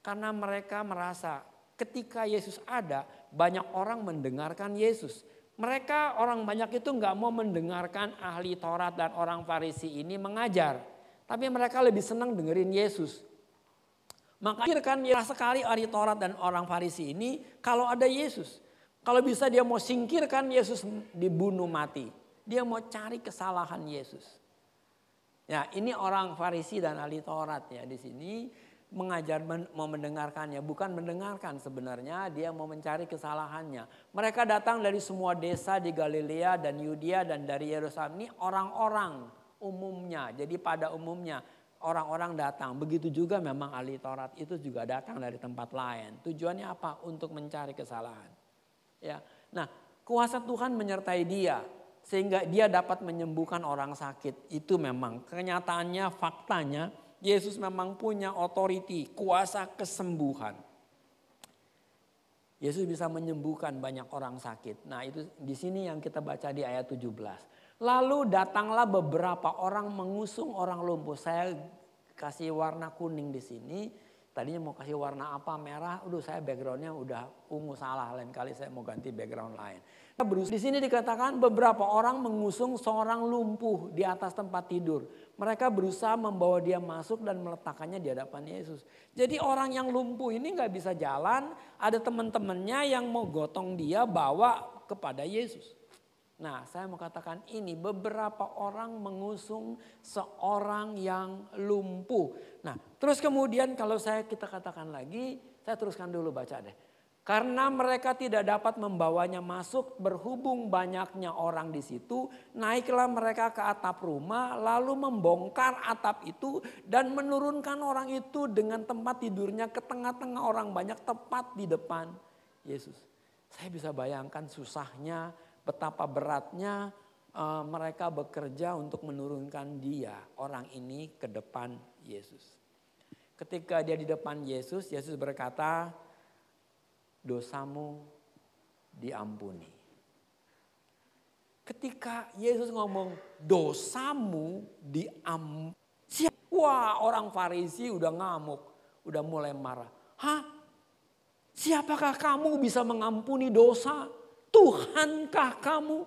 B: Karena mereka merasa ketika Yesus ada, banyak orang mendengarkan Yesus. Mereka orang banyak itu nggak mau mendengarkan ahli Taurat dan orang Farisi ini mengajar. Tapi mereka lebih senang dengerin Yesus. Maka kan sekali ahli Taurat dan orang Farisi ini kalau ada Yesus. Kalau bisa dia mau singkirkan Yesus dibunuh mati. Dia mau cari kesalahan Yesus. Ya, ini orang Farisi dan ahli Taurat ya di sini mengajar mau mendengarkannya, bukan mendengarkan sebenarnya, dia mau mencari kesalahannya. Mereka datang dari semua desa di Galilea dan Yudea dan dari Yerusalem. Ini orang-orang umumnya. Jadi pada umumnya orang-orang datang. Begitu juga memang ahli Taurat itu juga datang dari tempat lain. Tujuannya apa? Untuk mencari kesalahan. Ya. Nah, kuasa Tuhan menyertai dia. Sehingga dia dapat menyembuhkan orang sakit. Itu memang kenyataannya, faktanya Yesus memang punya otoriti, kuasa kesembuhan. Yesus bisa menyembuhkan banyak orang sakit. Nah itu di sini yang kita baca di ayat 17. Lalu datanglah beberapa orang mengusung orang lumpuh. Saya kasih warna kuning di sini. Tadinya mau kasih warna apa, merah. Saya backgroundnya udah ungu, salah. Lain kali saya mau ganti background lain. Di sini dikatakan beberapa orang mengusung seorang lumpuh di atas tempat tidur. Mereka berusaha membawa dia masuk dan meletakkannya di hadapan Yesus. Jadi orang yang lumpuh ini gak bisa jalan. Ada teman-temannya yang mau gotong dia bawa kepada Yesus. Nah saya mau katakan ini beberapa orang mengusung seorang yang lumpuh. Nah terus kemudian kalau kita katakan lagi, saya teruskan dulu baca deh. Karena mereka tidak dapat membawanya masuk, berhubung banyaknya orang di situ, naiklah mereka ke atap rumah, lalu membongkar atap itu dan menurunkan orang itu dengan tempat tidurnya ke tengah-tengah orang banyak tepat di depan Yesus. Saya bisa bayangkan susahnya, betapa beratnya mereka bekerja untuk menurunkan orang ini ke depan Yesus. Ketika dia di depan Yesus, Yesus berkata, dosamu diampuni. Ketika Yesus ngomong dosamu diampuni. Wah, orang Farisi udah ngamuk, udah mulai marah. Hah? Siapakah kamu bisa mengampuni dosa? Tuhankah kamu?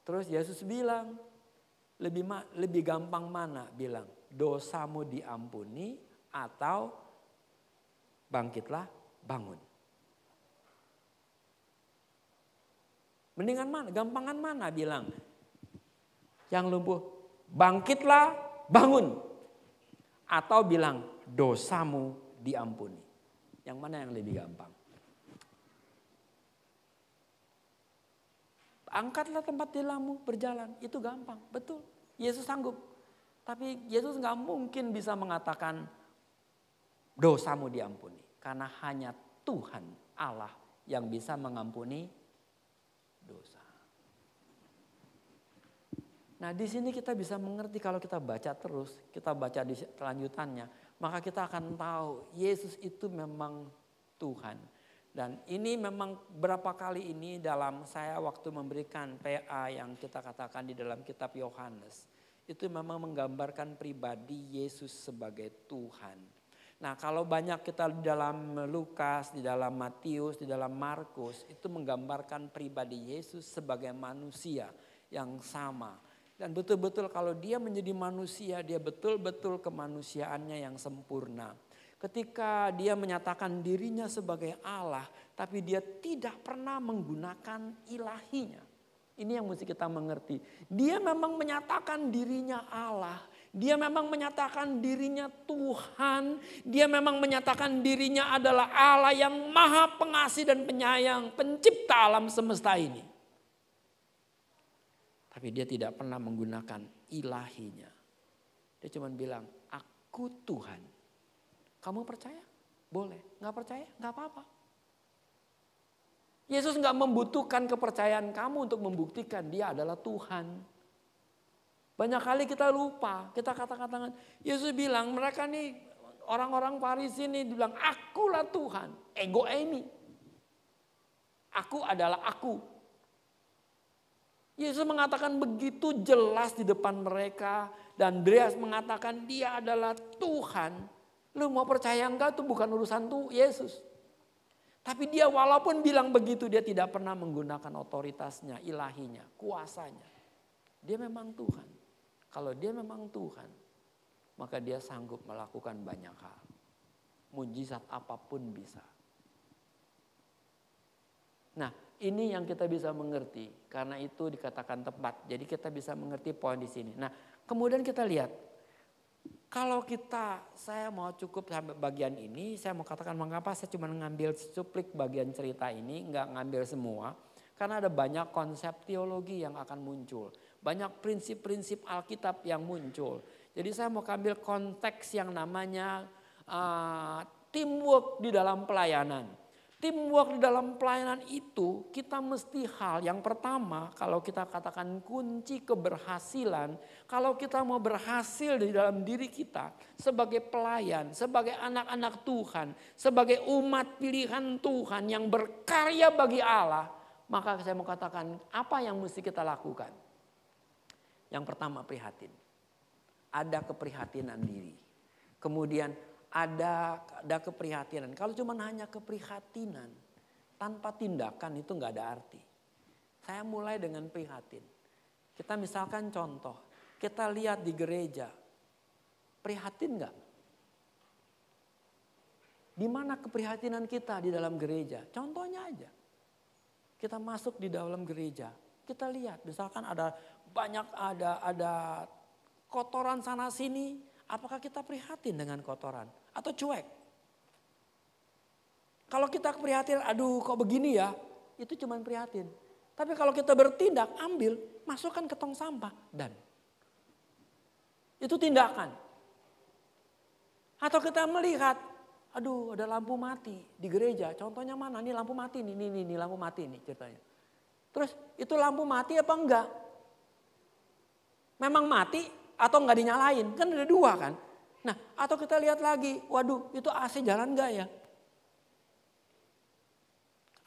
B: Terus Yesus bilang, lebih gampang mana bilang? Dosamu diampuni atau bangkitlah, bangun. Mendingan mana? Gampangan mana bilang? Yang lumpuh, bangkitlah, bangun. Atau bilang, dosamu diampuni. Yang mana yang lebih gampang? Angkatlah tempat tilammu, berjalan. Itu gampang, betul. Yesus sanggup. Tapi Yesus nggak mungkin bisa mengatakan dosamu diampuni. Karena hanya Tuhan Allah yang bisa mengampuni dosa. Nah di sini kita bisa mengerti kalau kita baca terus, kita baca di kelanjutannya, maka kita akan tahu Yesus itu memang Tuhan. Dan ini memang berapa kali ini dalam saya waktu memberikan PA yang kita katakan di dalam kitab Yohanes. Itu memang menggambarkan pribadi Yesus sebagai Tuhan. Nah kalau banyak kita di dalam Lukas, di dalam Matius, di dalam Markus. Itu menggambarkan pribadi Yesus sebagai manusia yang sama. Dan betul-betul kalau dia menjadi manusia, dia betul-betul kemanusiaannya yang sempurna. Ketika dia menyatakan dirinya sebagai Allah, tapi dia tidak pernah menggunakan ilahinya. Ini yang mesti kita mengerti. Dia memang menyatakan dirinya Allah. Dia memang menyatakan dirinya Tuhan. Dia memang menyatakan dirinya adalah Allah yang maha pengasih dan penyayang, pencipta alam semesta ini. Tapi dia tidak pernah menggunakan ilahinya. Dia cuma bilang, aku Tuhan. Kamu percaya? Boleh. Gak percaya? Gak apa-apa. Yesus gak membutuhkan kepercayaan kamu untuk membuktikan dia adalah Tuhan. Banyak kali kita lupa. Kita kata-katakan, Yesus bilang mereka nih orang-orang Farisi nih bilang akulah Tuhan. Ego ini. Aku adalah aku. Yesus mengatakan begitu jelas di depan mereka. Dan Andreas mengatakan dia adalah Tuhan. Lu mau percaya enggak itu bukan urusan tuh Yesus. Tapi dia walaupun bilang begitu dia tidak pernah menggunakan otoritasnya, ilahinya, kuasanya. Dia memang Tuhan. Kalau dia memang Tuhan, maka dia sanggup melakukan banyak hal. Mujizat apapun bisa. Nah, ini yang kita bisa mengerti. Karena itu dikatakan tepat. Jadi kita bisa mengerti poin di sini. Nah, kemudian kita lihat. Kalau saya mau cukup sampai bagian ini, saya mau katakan mengapa saya cuma ngambil cuplik bagian cerita ini, nggak ngambil semua. Karena ada banyak konsep teologi yang akan muncul. Banyak prinsip-prinsip Alkitab yang muncul. Jadi saya mau ambil konteks yang namanya teamwork di dalam pelayanan. Teamwork di dalam pelayanan itu kita mesti hal yang pertama kalau kita katakan kunci keberhasilan. Kalau kita mau berhasil di dalam diri kita sebagai pelayan, sebagai anak-anak Tuhan, sebagai umat pilihan Tuhan yang berkarya bagi Allah. Maka saya mau katakan apa yang mesti kita lakukan. Yang pertama prihatin. Ada keprihatinan diri. Kemudian ada keprihatinan. Kalau cuma hanya keprihatinan tanpa tindakan itu nggak ada arti. Saya mulai dengan prihatin. Kita misalkan contoh, kita lihat di gereja, prihatin nggak? Di mana keprihatinan kita di dalam gereja? Contohnya aja, kita masuk di dalam gereja, kita lihat, misalkan ada kotoran sana sini, apakah kita prihatin dengan kotoran? Atau cuek? Kalau kita prihatin, aduh kok begini ya, itu cuma prihatin. Tapi kalau kita bertindak, ambil, masukkan ke tong sampah, dan itu tindakan. Atau kita melihat, aduh ada lampu mati di gereja, contohnya mana? Ini lampu mati nih, ini lampu mati nih ceritanya. Terus itu lampu mati apa enggak? Memang mati atau enggak dinyalain? Kan ada dua kan? Nah, atau kita lihat lagi, waduh itu AC jalan enggak ya?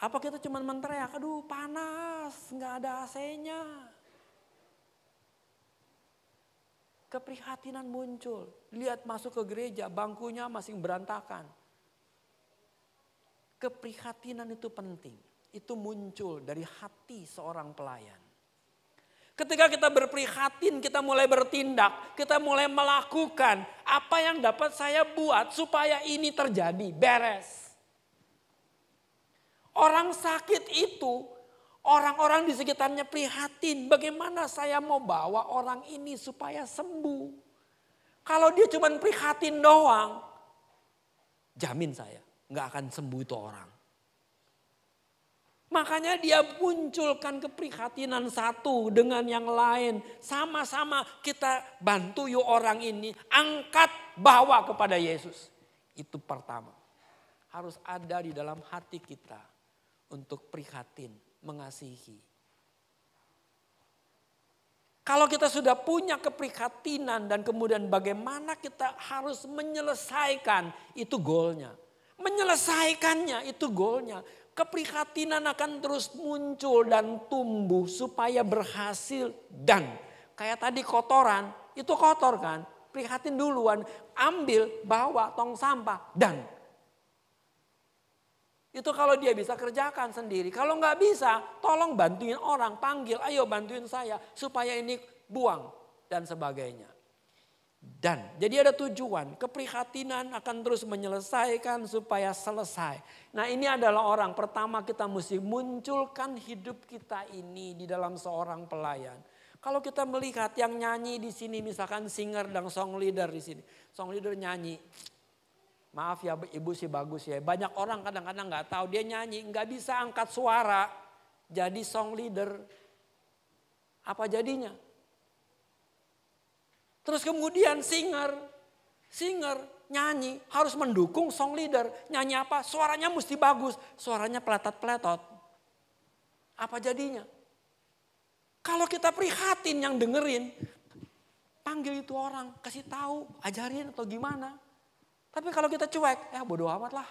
B: Apa kita cuma menteriak, aduh panas, enggak ada AC-nya. Keprihatinan muncul, lihat masuk ke gereja, bangkunya masih berantakan. Keprihatinan itu penting, itu muncul dari hati seorang pelayan. Ketika kita berprihatin, kita mulai bertindak, kita mulai melakukan apa yang dapat saya buat supaya ini terjadi, beres. Orang sakit itu, orang-orang di sekitarnya prihatin, bagaimana saya mau bawa orang ini supaya sembuh. Kalau dia cuma prihatin doang, jamin saya nggak akan sembuh itu orang.
D: Makanya dia munculkan keprihatinan satu dengan yang lain. Sama-sama kita bantu yuk orang ini. Angkat, bawa kepada Yesus. Itu pertama. Harus ada di dalam hati kita untuk prihatin, mengasihi. Kalau kita sudah punya keprihatinan dan kemudian bagaimana kita harus menyelesaikan, itu goalnya. Menyelesaikannya itu goalnya. Keprihatinan akan terus muncul dan tumbuh supaya berhasil. Dan kayak tadi kotoran, itu kotor kan. Prihatin duluan, ambil, bawa tong sampah, dan. Itu kalau dia bisa kerjakan sendiri. Kalau nggak bisa, tolong bantuin orang, panggil, ayo bantuin saya. Supaya ini buang dan sebagainya. Dan jadi ada tujuan, keprihatinan akan terus menyelesaikan supaya selesai. Nah ini adalah orang pertama kita mesti munculkan hidup kita ini di dalam seorang pelayan. Kalau kita melihat yang nyanyi di sini misalkan singer dan song leader di sini. Song leader nyanyi, maaf ya ibu sih bagus ya. Banyak orang kadang-kadang nggak tahu dia nyanyi, nggak bisa angkat suara jadi song leader. Apa jadinya? Terus kemudian singer nyanyi harus mendukung song leader. Nyanyi apa? Suaranya mesti bagus. Suaranya peletot-peletot. Apa jadinya? Kalau kita prihatin yang dengerin, panggil itu orang, kasih tahu, ajarin atau gimana. Tapi kalau kita cuek, ya bodo amat lah.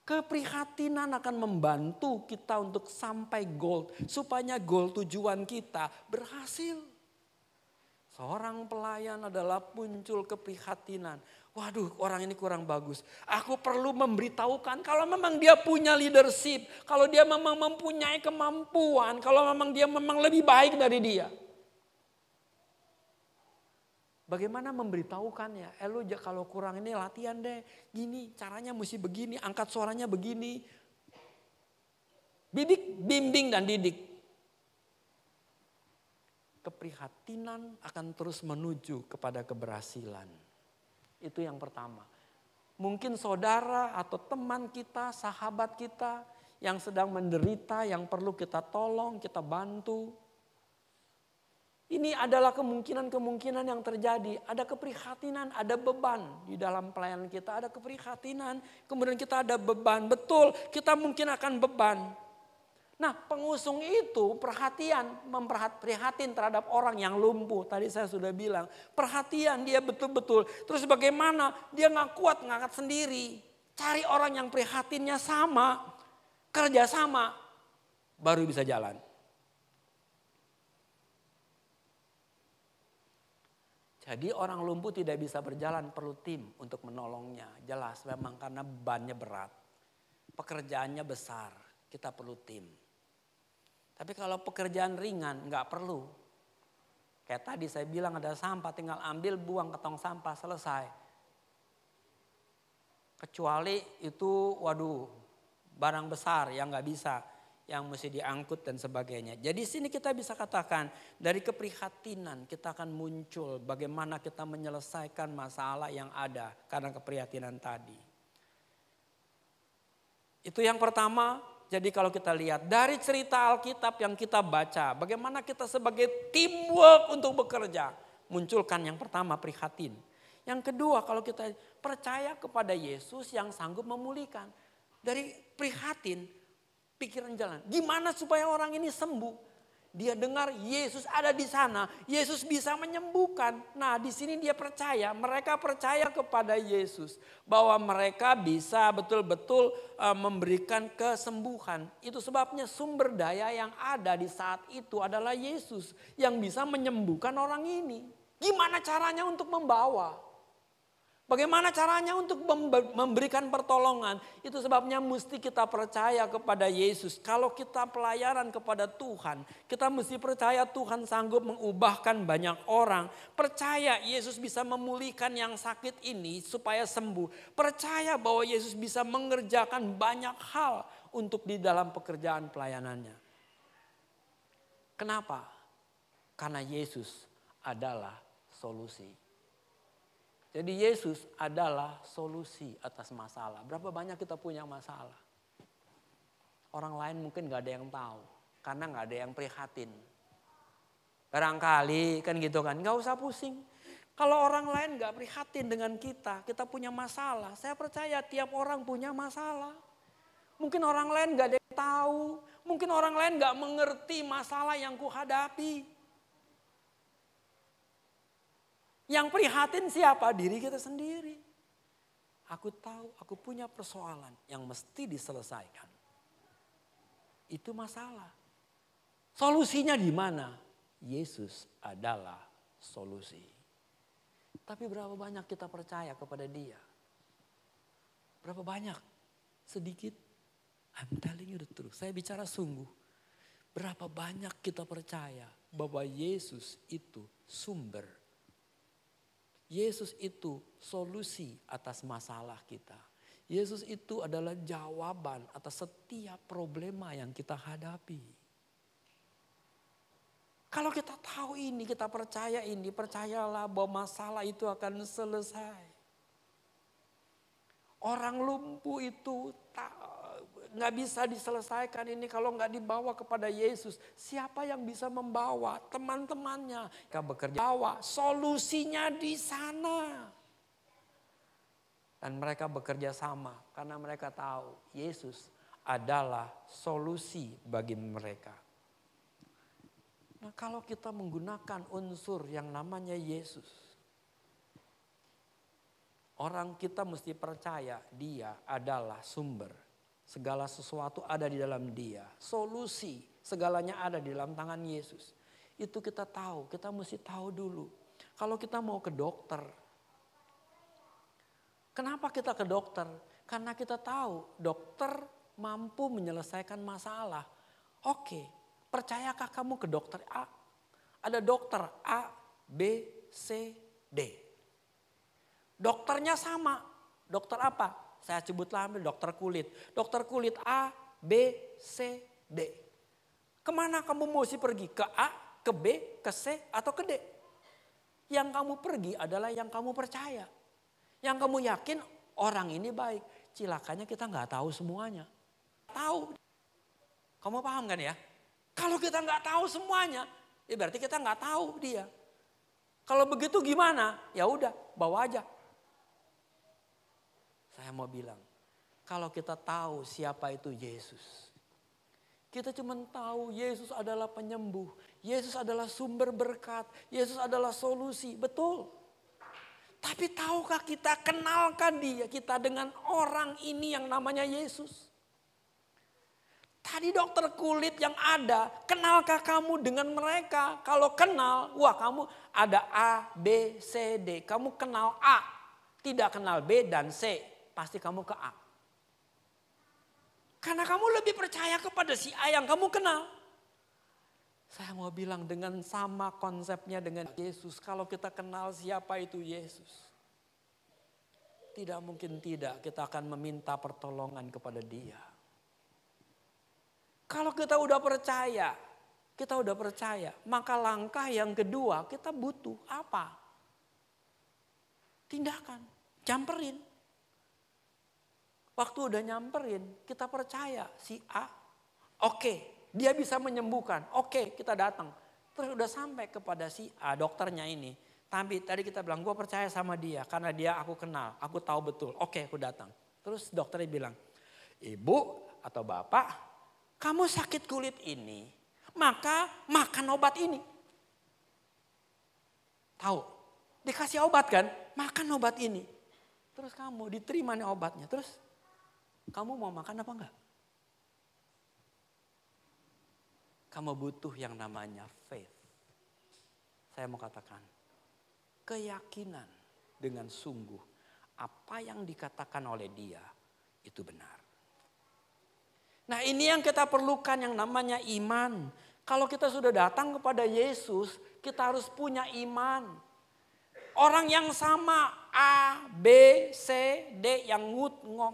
D: Keprihatinan akan membantu kita untuk sampai goal. Supaya goal tujuan kita berhasil. Seorang pelayan adalah muncul keprihatinan. Waduh, orang ini kurang bagus. Aku perlu memberitahukan kalau memang dia punya leadership. Kalau dia memang mempunyai kemampuan. Kalau memang dia memang lebih baik dari dia. Bagaimana memberitahukannya? Lu kalau kurang ini latihan deh. Gini, caranya mesti begini. Angkat suaranya begini. Bimbing dan didik. Keprihatinan akan terus menuju kepada keberhasilan. Itu yang pertama. Mungkin saudara atau teman kita, sahabat kita yang sedang menderita, yang perlu kita tolong, kita bantu. Ini adalah kemungkinan-kemungkinan yang terjadi. Ada keprihatinan, ada beban di dalam pelayanan kita. Ada keprihatinan, kemudian kita ada beban. Betul, kita mungkin akan beban. Nah pengusung itu prihatin terhadap orang yang lumpuh. Tadi saya sudah bilang perhatian dia betul-betul. Terus bagaimana dia gak kuat ngangkat sendiri. Cari orang yang prihatinnya sama. Kerja sama. Baru bisa jalan. Jadi orang lumpuh tidak bisa berjalan perlu tim untuk menolongnya. Jelas memang karena bebannya berat. Pekerjaannya besar. Kita perlu tim. Tapi kalau pekerjaan ringan nggak perlu. Kayak tadi saya bilang ada sampah tinggal ambil buang ke tong sampah selesai. Kecuali itu barang besar yang nggak bisa. Yang mesti diangkut dan sebagainya. Jadi sini kita bisa katakan dari keprihatinan kita akan muncul bagaimana kita menyelesaikan masalah yang ada karena keprihatinan tadi. Itu yang pertama. Jadi kalau kita lihat dari cerita Alkitab yang kita baca, bagaimana kita sebagai teamwork untuk bekerja, munculkan yang pertama prihatin. Yang kedua kalau kita percaya kepada Yesus yang sanggup memulihkan. Dari prihatin, pikiran jalan. Gimana supaya orang ini sembuh? Dia dengar Yesus ada di sana, Yesus bisa menyembuhkan. Nah di sini dia percaya, mereka percaya kepada Yesus. Bahwa mereka bisa betul-betul memberikan kesembuhan. Itu sebabnya sumber daya yang ada di saat itu adalah Yesus. Yang bisa menyembuhkan orang ini. Gimana caranya untuk membawa? Bagaimana caranya untuk memberikan pertolongan? Itu sebabnya mesti kita percaya kepada Yesus. Kalau kita pelayanan kepada Tuhan, kita mesti percaya Tuhan sanggup mengubahkan banyak orang. Percaya Yesus bisa memulihkan yang sakit ini supaya sembuh. Percaya bahwa Yesus bisa mengerjakan banyak hal untuk di dalam pekerjaan pelayanannya. Kenapa? Karena Yesus adalah solusi. Jadi Yesus adalah solusi atas masalah. Berapa banyak kita punya masalah? Orang lain mungkin gak ada yang tahu. Karena gak ada yang prihatin. Barangkali kan gitu kan, gak usah pusing. Kalau orang lain gak prihatin dengan kita punya masalah. Saya percaya tiap orang punya masalah. Mungkin orang lain gak ada yang tahu. Mungkin orang lain gak mengerti masalah yang kuhadapi. Yang prihatin siapa? Diri kita sendiri. Aku tahu aku punya persoalan yang mesti diselesaikan. Itu masalah. Solusinya di mana? Yesus adalah solusi. Tapi berapa banyak kita percaya kepada Dia? Berapa banyak? Sedikit. I'm telling you the truth. Saya bicara sungguh. Berapa banyak kita percaya bahwa Yesus itu sumber. Yesus itu solusi atas masalah kita. Yesus itu adalah jawaban atas setiap problema yang kita hadapi. Kalau kita tahu ini, kita percaya ini, percayalah bahwa masalah itu akan selesai. Orang lumpuh itu nggak bisa diselesaikan ini kalau nggak dibawa kepada Yesus. Siapa yang bisa membawa? Teman-temannya. Mereka bekerja bawa solusinya di sana. Dan mereka bekerja sama karena mereka tahu Yesus adalah solusi bagi mereka. Nah, kalau kita menggunakan unsur yang namanya Yesus, orang kita mesti percaya Dia adalah sumber. Segala sesuatu ada di dalam Dia. Solusi segalanya ada di dalam tangan Yesus. Itu kita tahu, kita mesti tahu dulu. Kalau kita mau ke dokter, kenapa kita ke dokter? Karena kita tahu dokter mampu menyelesaikan masalah. Oke, percayakah kamu ke dokter A? Ada dokter A, B, C, D. Dokternya sama. Dokter apa? Saya sebutlah dokter kulit. Dokter kulit A, B, C, D. Kemana kamu mesti pergi? Ke A, ke B, ke C, atau ke D? Yang kamu pergi adalah yang kamu percaya. Yang kamu yakin orang ini baik. Cilakanya kita nggak tahu semuanya. Tahu. Kamu paham kan ya? Kalau kita nggak tahu semuanya, ya berarti kita nggak tahu dia. Kalau begitu gimana? Ya udah, bawa aja. Saya mau bilang, kalau kita tahu siapa itu Yesus. Kita cuma tahu Yesus adalah penyembuh. Yesus adalah sumber berkat. Yesus adalah solusi, betul. Tapi tahukah kita, kenalkan dia kita dengan orang ini yang namanya Yesus. Tadi dokter kulit yang ada, kenalkah kamu dengan mereka? Kalau kenal, wah kamu ada A, B, C, D. Kamu kenal A, tidak kenal B dan C. Pasti kamu ke A. Karena kamu lebih percaya kepada si A yang kamu kenal. Saya mau bilang dengan sama konsepnya dengan Yesus. Kalau kita kenal siapa itu Yesus. Tidak mungkin tidak kita akan meminta pertolongan kepada Dia. Kalau kita udah percaya, maka langkah yang kedua kita butuh apa? Tindakan, nyamperin. Waktu udah nyamperin, kita percaya si A, oke, dia bisa menyembuhkan, oke, kita datang. Terus udah sampai kepada si A, dokternya ini. Tapi tadi kita bilang, gue percaya sama dia karena dia aku kenal, aku tahu betul, oke aku datang. Terus dokternya bilang, ibu atau bapak, kamu sakit kulit ini, maka makan obat ini. Tahu, dikasih obat kan, makan obat ini. Terus kamu diterima nih obatnya, terus kamu mau makan apa enggak? Kamu butuh yang namanya faith. Saya mau katakan, keyakinan dengan sungguh apa yang dikatakan oleh dia itu benar. Nah ini yang kita perlukan yang namanya iman. Kalau kita sudah datang kepada Yesus, kita harus punya iman. Orang yang sama A, B, C, D yang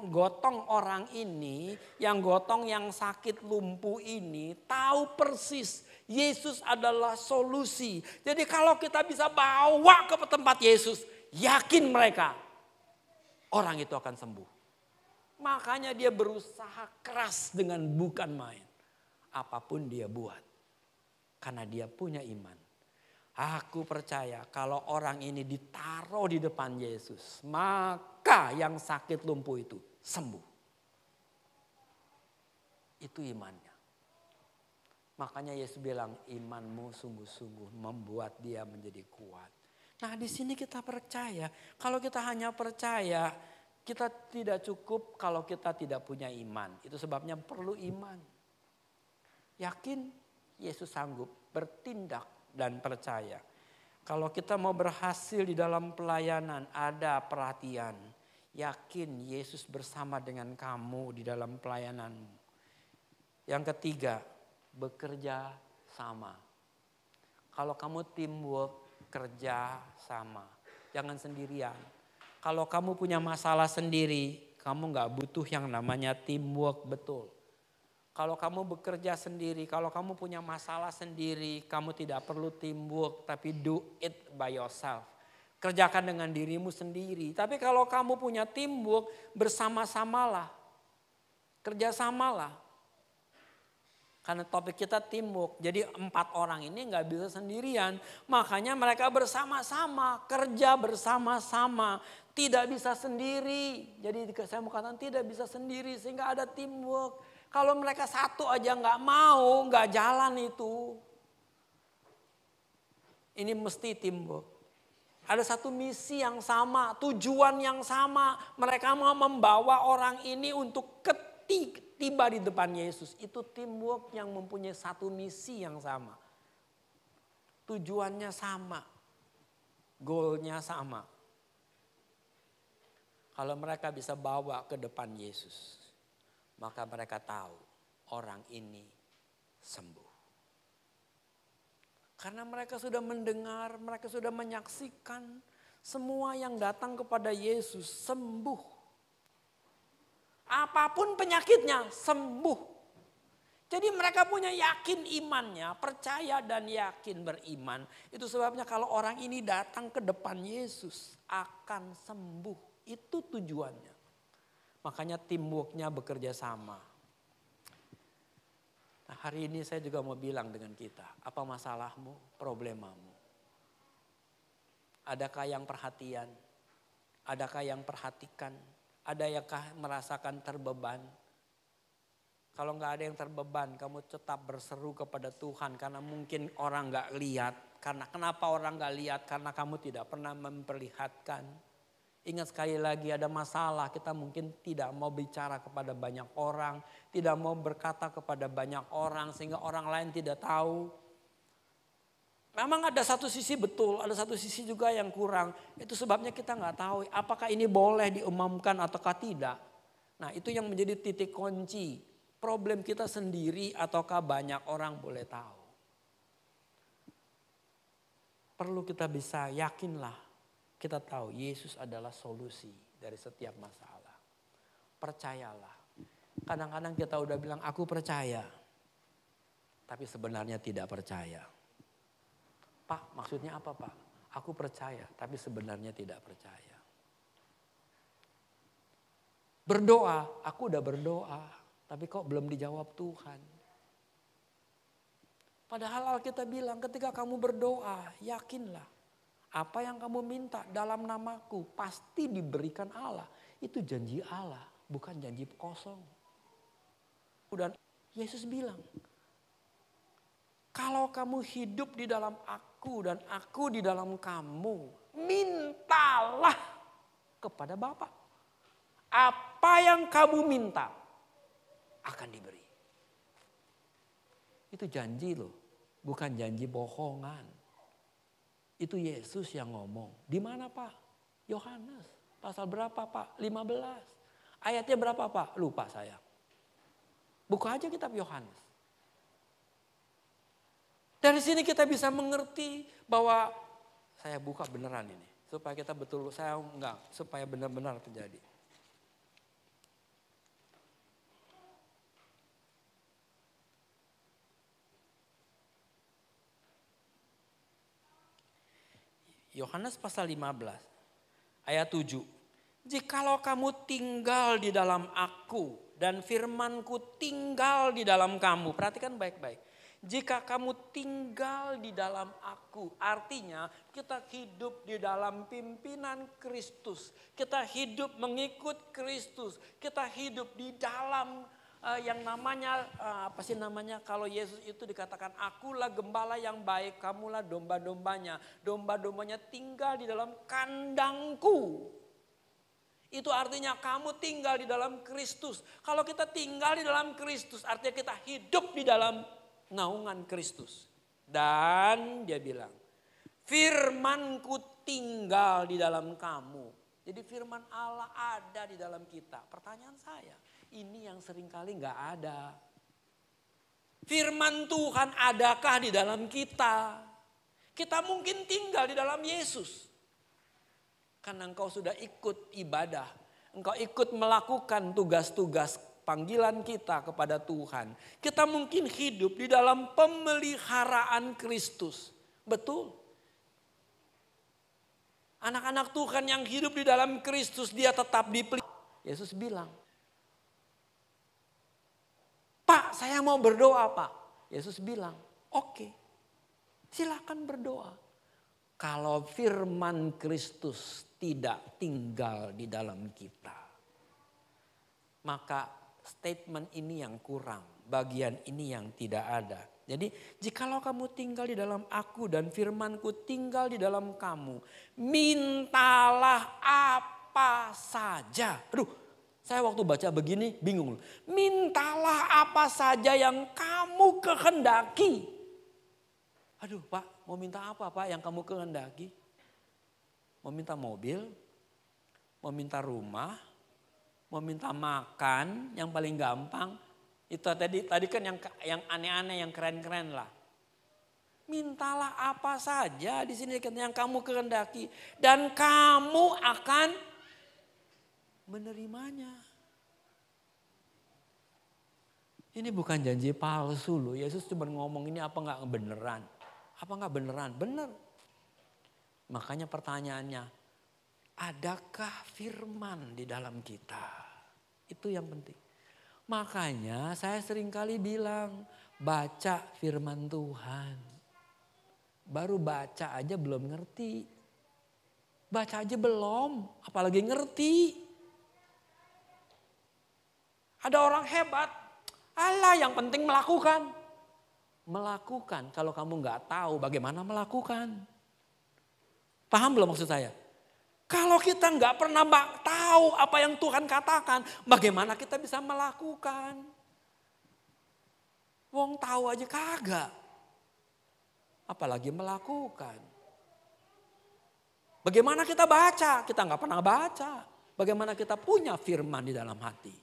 D: gotong orang ini, yang gotong yang sakit lumpuh ini, tahu persis Yesus adalah solusi. Jadi kalau kita bisa bawa ke tempat Yesus, yakin mereka orang itu akan sembuh. Makanya dia berusaha keras dengan bukan main. Apapun dia buat. Karena dia punya iman. Aku percaya kalau orang ini ditaruh di depan Yesus, maka yang sakit lumpuh itu sembuh. Itu imannya. Makanya Yesus bilang imanmu sungguh-sungguh membuat dia menjadi kuat. Nah di sini kita percaya. Kalau kita hanya percaya, kita tidak cukup kalau kita tidak punya iman. Itu sebabnya perlu iman. Yakin Yesus sanggup bertindak dan percaya. Kalau kita mau berhasil di dalam pelayanan, ada perhatian. Yakin Yesus bersama dengan kamu di dalam pelayananmu. Yang ketiga, bekerja sama. Kalau kamu teamwork, kerja sama. Jangan sendirian. Kalau kamu punya masalah sendiri, kamu gak butuh yang namanya teamwork betul. Kalau kamu bekerja sendiri, kalau kamu punya masalah sendiri, kamu tidak perlu teamwork, tapi do it by yourself. Kerjakan dengan dirimu sendiri. Tapi kalau kamu punya teamwork, bersama-samalah. Kerjasamalah. Karena topik kita teamwork, jadi 4 orang ini gak bisa sendirian. Makanya mereka bersama-sama, kerja bersama-sama. Tidak bisa sendiri. Jadi saya mau katakan tidak bisa sendiri sehingga ada teamwork. Kalau mereka satu aja gak mau, gak jalan itu. Ini mesti teamwork. Ada satu misi yang sama, tujuan yang sama. Mereka mau membawa orang ini untuk tiba di depan Yesus. Itu teamwork yang mempunyai satu misi yang sama. Tujuannya sama. Goalnya sama. Kalau mereka bisa bawa ke depan Yesus, maka mereka tahu orang ini sembuh. Karena mereka sudah mendengar, mereka sudah menyaksikan semua yang datang kepada Yesus sembuh. Apapun penyakitnya sembuh. Jadi mereka punya yakin imannya, percaya dan yakin beriman. Itu sebabnya kalau orang ini datang ke depan Yesus akan sembuh. Itu tujuannya. Makanya teamworknya bekerja sama. Nah, hari ini saya juga mau bilang dengan kita, apa masalahmu, problemamu? Adakah yang perhatian? Adakah yang perhatikan? Ada yang merasakan terbeban? Kalau nggak ada yang terbeban, kamu tetap berseru kepada Tuhan karena mungkin orang nggak lihat. Karena kenapa orang nggak lihat? Karena kamu tidak pernah memperlihatkan. Ingat sekali lagi ada masalah, kita mungkin tidak mau bicara kepada banyak orang, tidak mau berkata kepada banyak orang sehingga orang lain tidak tahu. Memang ada satu sisi betul, ada satu sisi juga yang kurang. Itu sebabnya kita nggak tahu apakah ini boleh diumumkan ataukah tidak. Nah itu yang menjadi titik kunci. Problem kita sendiri ataukah banyak orang boleh tahu. Perlu kita bisa yakinlah. Kita tahu Yesus adalah solusi dari setiap masalah. Percayalah. Kadang-kadang kita udah bilang aku percaya. Tapi sebenarnya tidak percaya. Pak maksudnya apa Pak? Aku percaya tapi sebenarnya tidak percaya. Berdoa, aku udah berdoa. Tapi kok belum dijawab Tuhan. Padahal Alkitab bilang ketika kamu berdoa yakinlah. Apa yang kamu minta dalam namaku pasti diberikan Allah. Itu janji Allah, bukan janji kosong. Dan Yesus bilang, kalau kamu hidup di dalam aku dan aku di dalam kamu, mintalah kepada Bapa. Apa yang kamu minta akan diberi. Itu janji loh, bukan janji bohongan. Itu Yesus yang ngomong. Di mana Pak? Yohanes. Pasal berapa Pak? 15. Ayatnya berapa Pak? Lupa saya. Buka aja kitab Yohanes. Dari sini kita bisa mengerti bahwa saya buka beneran ini. Supaya kita betul, supaya benar-benar terjadi. Yohanes pasal 15 ayat 7. Jikalau kamu tinggal di dalam aku dan firmanku tinggal di dalam kamu. Perhatikan baik-baik. Jika kamu tinggal di dalam aku, artinya kita hidup di dalam pimpinan Kristus. Kita hidup mengikut Kristus. Kita hidup di dalam yang namanya kalau Yesus itu dikatakan akulah gembala yang baik, kamulah domba-dombanya. Domba-dombanya tinggal di dalam kandangku. Itu artinya kamu tinggal di dalam Kristus. Kalau kita tinggal di dalam Kristus artinya kita hidup di dalam naungan Kristus. Dan dia bilang, firmanku tinggal di dalam kamu. Jadi firman Allah ada di dalam kita. Pertanyaan saya, ini yang seringkali gak ada. Firman Tuhan adakah di dalam kita? Kita mungkin tinggal di dalam Yesus. Karena engkau sudah ikut ibadah. Engkau ikut melakukan tugas-tugas panggilan kita kepada Tuhan. Kita mungkin hidup di dalam pemeliharaan Kristus. Betul. Anak-anak Tuhan yang hidup di dalam Kristus dia tetap dipelihara. Yesus bilang, Pak saya mau berdoa Pak. Yesus bilang, oke, silakan berdoa. Kalau firman Kristus tidak tinggal di dalam kita, maka statement ini yang kurang, bagian ini yang tidak ada. Jadi jikalau kamu tinggal di dalam aku dan firmanku tinggal di dalam kamu, mintalah apa saja. Aduh, saya waktu baca begini bingung. Mintalah apa saja yang kamu kehendaki. Aduh Pak, mau minta apa Pak yang kamu kehendaki? Mau minta mobil, mau minta rumah, mau minta makan yang paling gampang. Itu tadi kan yang aneh-aneh, yang keren-keren lah. Mintalah apa saja di sini yang kamu kehendaki dan kamu akan menerimanya. Ini bukan janji palsu loh. Yesus cuma ngomong ini apa nggak beneran? Apa nggak beneran? Bener. Makanya pertanyaannya, adakah firman di dalam kita? Itu yang penting. Makanya saya seringkali bilang, baca firman Tuhan. Baru baca aja belum ngerti. Baca aja belum, apalagi ngerti. Ada orang hebat, Allah yang penting melakukan. Melakukan, kalau kamu nggak tahu bagaimana melakukan. Paham belum maksud saya? Kalau kita nggak pernah tahu apa yang Tuhan katakan, bagaimana kita bisa melakukan? Wong tahu aja kagak. Apalagi melakukan. Bagaimana kita baca? Kita nggak pernah baca. Bagaimana kita punya firman di dalam hati?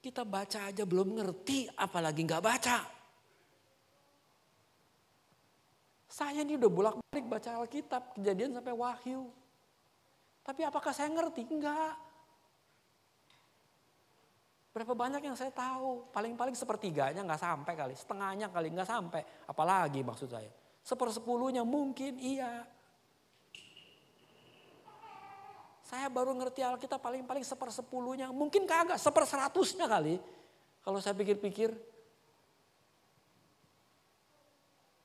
D: Kita baca aja belum ngerti, apalagi nggak baca. Saya ini udah bolak-balik baca Alkitab, Kejadian sampai Wahyu. Tapi apakah saya ngerti? Enggak. Berapa banyak yang saya tahu? Paling-paling sepertiganya nggak sampai kali, setengahnya kali nggak sampai. Apalagi maksud saya, 1/10 mungkin iya. Saya baru ngerti Alkitab paling-paling 1/10, mungkin kagak 1/100 kali. Kalau saya pikir-pikir.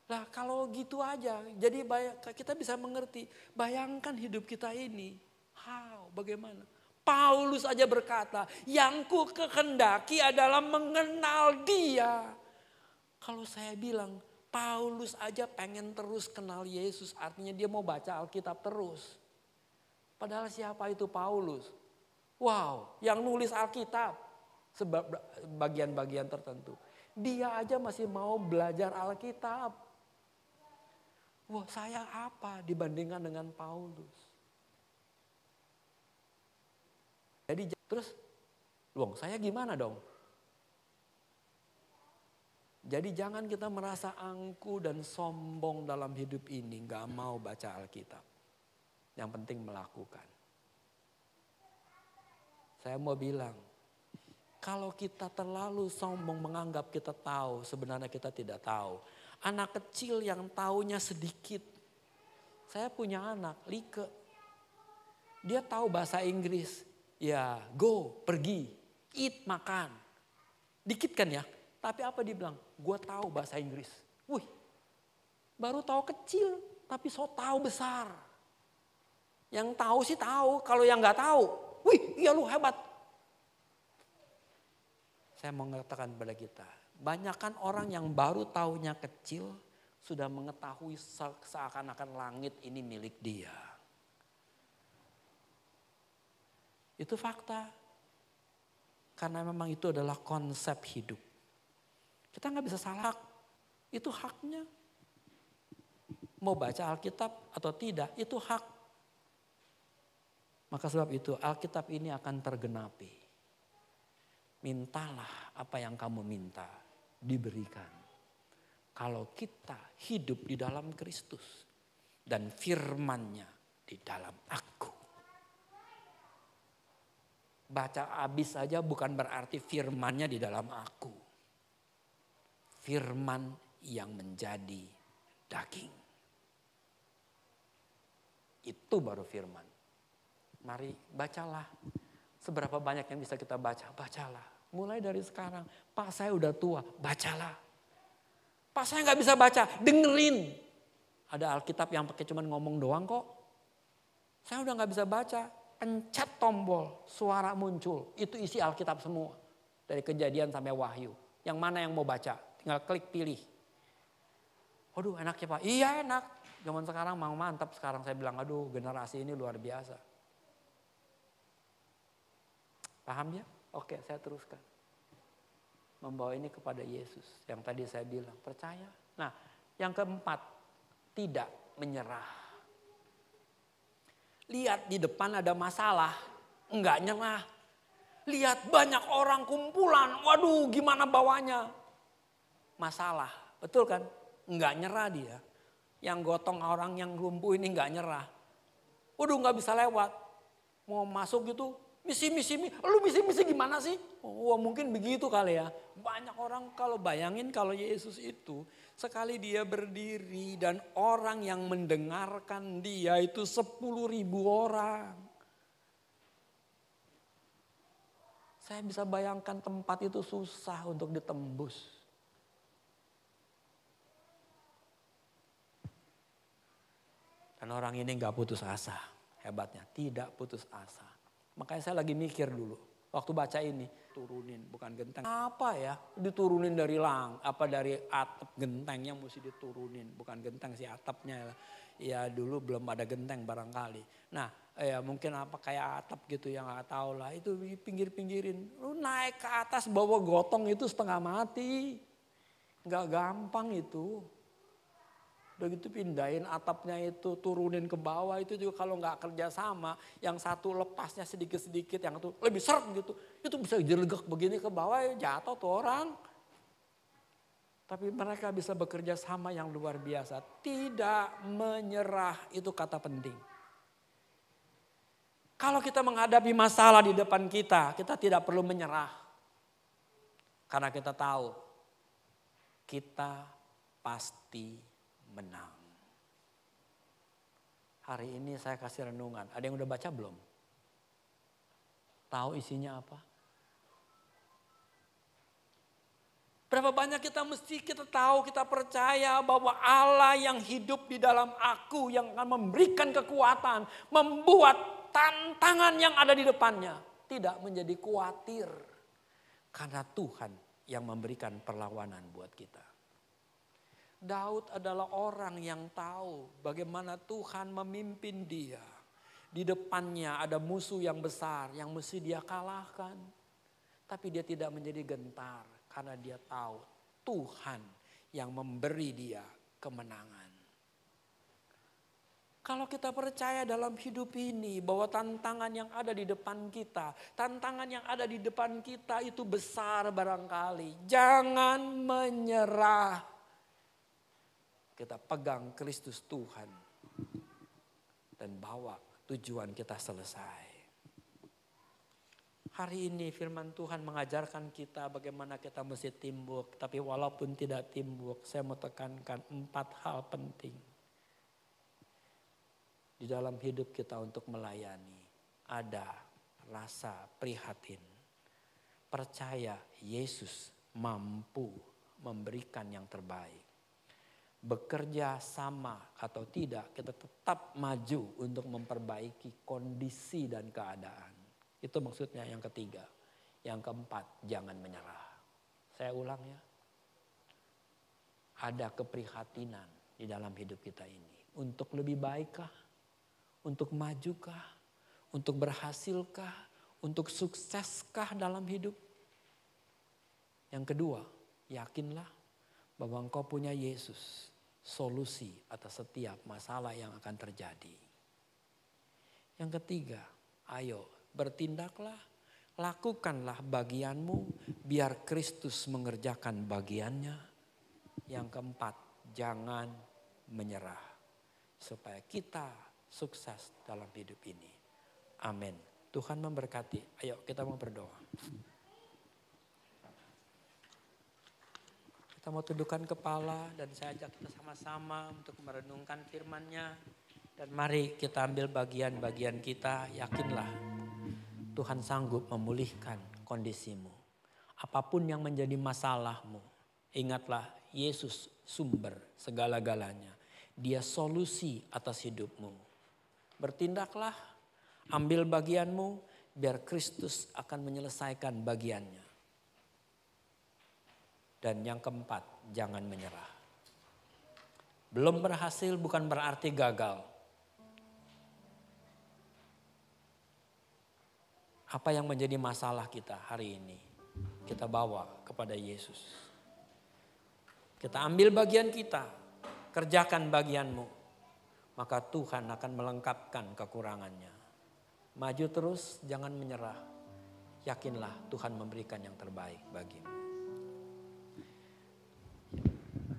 D: Lah kalau gitu aja, jadi kita bisa mengerti. Bayangkan hidup kita ini. Bagaimana? Paulus aja berkata, yang ku kehendaki adalah mengenal dia. Kalau saya bilang, Paulus aja pengen terus kenal Yesus, artinya dia mau baca Alkitab terus. Padahal siapa itu Paulus? Wow, yang nulis Alkitab bagian-bagian tertentu. Dia aja masih mau belajar Alkitab. Wah, saya apa dibandingkan dengan Paulus? Jadi terus, saya gimana dong? Jadi jangan kita merasa angku dan sombong dalam hidup ini, gak mau baca Alkitab. Yang penting melakukan. Saya mau bilang, kalau kita terlalu sombong menganggap kita tahu, sebenarnya kita tidak tahu. Anak kecil yang taunya sedikit. Saya punya anak, Like. Dia tahu bahasa Inggris. Ya, go, pergi, eat, makan. Dikit kan ya. Tapi apa dia bilang? Gue tahu bahasa Inggris. Wih, baru tahu kecil, tapi so tahu besar. Yang tahu sih tahu, kalau yang nggak tahu, wih, iya lu hebat. Saya mau mengatakan kepada kita, banyakkan orang yang baru tahunya kecil, sudah mengetahui seakan-akan langit ini milik dia. Itu fakta. Karena memang itu adalah konsep hidup. Kita nggak bisa salah, itu haknya. Mau baca Alkitab atau tidak, itu hak. Maka sebab itu Alkitab ini akan tergenapi. Mintalah apa yang kamu minta, diberikan. Kalau kita hidup di dalam Kristus dan firman-Nya di dalam aku. Baca habis saja bukan berarti firman-Nya di dalam aku. Firman yang menjadi daging. Itu baru firman. Mari bacalah. Seberapa banyak yang bisa kita baca, bacalah. Mulai dari sekarang, Pak saya udah tua, bacalah. Pak saya gak bisa baca, dengerin. Ada Alkitab yang pakai cuman ngomong doang kok. Saya udah gak bisa baca, pencet tombol, suara muncul. Itu isi Alkitab semua. Dari Kejadian sampai Wahyu. Yang mana yang mau baca, tinggal klik pilih. Waduh enak ya Pak, iya enak. Zaman sekarang mau mantap, sekarang saya bilang aduh generasi ini luar biasa. Paham ya? Oke, saya teruskan. Membawa ini kepada Yesus. Yang tadi saya bilang, percaya. Nah, yang keempat, tidak menyerah. Lihat di depan ada masalah, enggak nyerah. Lihat banyak orang kumpulan, waduh gimana bawanya. Masalah, betul kan? Enggak nyerah dia. Yang gotong orang yang lumpuh ini enggak nyerah. Waduh enggak bisa lewat. Mau masuk gitu. Misi, lu misi gimana sih? Oh mungkin begitu kali ya. Banyak orang kalau bayangin kalau Yesus itu sekali dia berdiri dan orang yang mendengarkan dia itu 10.000 orang. Saya bisa bayangkan tempat itu susah untuk ditembus. Dan orang ini gak putus asa, hebatnya tidak putus asa. Makanya saya lagi mikir dulu, waktu baca ini, turunin bukan genteng. Apa ya, diturunin dari dari atap gentengnya mesti diturunin. Bukan genteng sih atapnya, ya dulu belum ada genteng barangkali. Nah ya mungkin apa kayak atap gitu yang gak tahu lah, itu pinggir-pinggirin. Lu naik ke atas bawa gotong itu setengah mati, gak gampang itu. Udah gitu pindahin atapnya itu, turunin ke bawah itu juga kalau nggak kerja sama, yang satu lepasnya sedikit-sedikit, yang itu lebih seret gitu, itu bisa jelegak begini ke bawah ya jatuh tuh orang. Tapi mereka bisa bekerja sama yang luar biasa, tidak menyerah itu kata penting. Kalau kita menghadapi masalah di depan kita tidak perlu menyerah. Karena kita tahu, kita pasti menang. Hari ini saya kasih renungan. Ada yang udah baca belum? Tahu isinya apa? Berapa banyak kita tahu, kita percaya bahwa Allah yang hidup di dalam aku yang akan memberikan kekuatan, membuat tantangan yang ada di depannya tidak menjadi khawatir. Karena Tuhan yang memberikan perlawanan buat kita. Daud adalah orang yang tahu bagaimana Tuhan memimpin dia. Di depannya ada musuh yang besar yang mesti dia kalahkan. Tapi dia tidak menjadi gentar karena dia tahu Tuhan yang memberi dia kemenangan. Kalau kita percaya dalam hidup ini bahwa tantangan yang ada di depan kita, tantangan yang ada di depan kita itu besar barangkali. Jangan menyerah. Kita pegang Kristus Tuhan dan bawa tujuan kita selesai. Hari ini firman Tuhan mengajarkan kita bagaimana kita mesti teamwork. Tapi walaupun tidak teamwork, saya mau tekankan 4 hal penting di dalam hidup kita untuk melayani. ada rasa prihatin. Percaya Yesus mampu memberikan yang terbaik. Bekerja sama atau tidak, kita tetap maju untuk memperbaiki kondisi dan keadaan. Itu maksudnya yang ketiga. Yang keempat, jangan menyerah. Saya ulang ya. Ada keprihatinan di dalam hidup kita ini. Untuk lebih baikkah? Untuk majukah? Untuk berhasilkah? Untuk sukseskah dalam hidup? Yang kedua, yakinlah bahwa engkau punya Yesus, solusi atas setiap masalah yang akan terjadi. Yang ketiga, ayo bertindaklah, lakukanlah bagianmu biar Kristus mengerjakan bagiannya. Yang keempat, jangan menyerah supaya kita sukses dalam hidup ini. Amin. Tuhan memberkati. Ayo kita mau berdoa. Kita mau tundukkan kepala dan saya ajak kita sama-sama untuk merenungkan firman-Nya. Dan mari kita ambil bagian-bagian kita, yakinlah Tuhan sanggup memulihkan kondisimu. Apapun yang menjadi masalahmu, ingatlah Yesus sumber segala-galanya. Dia solusi atas hidupmu. Bertindaklah, ambil bagianmu, biar Kristus akan menyelesaikan bagiannya. Dan yang keempat, jangan menyerah. Belum berhasil bukan berarti gagal. Apa yang menjadi masalah kita hari ini, kita bawa kepada Yesus. Kita ambil bagian kita, kerjakan bagianmu. Maka Tuhan akan melengkapkan kekurangannya. Maju terus, jangan menyerah. Yakinlah Tuhan memberikan yang terbaik bagimu.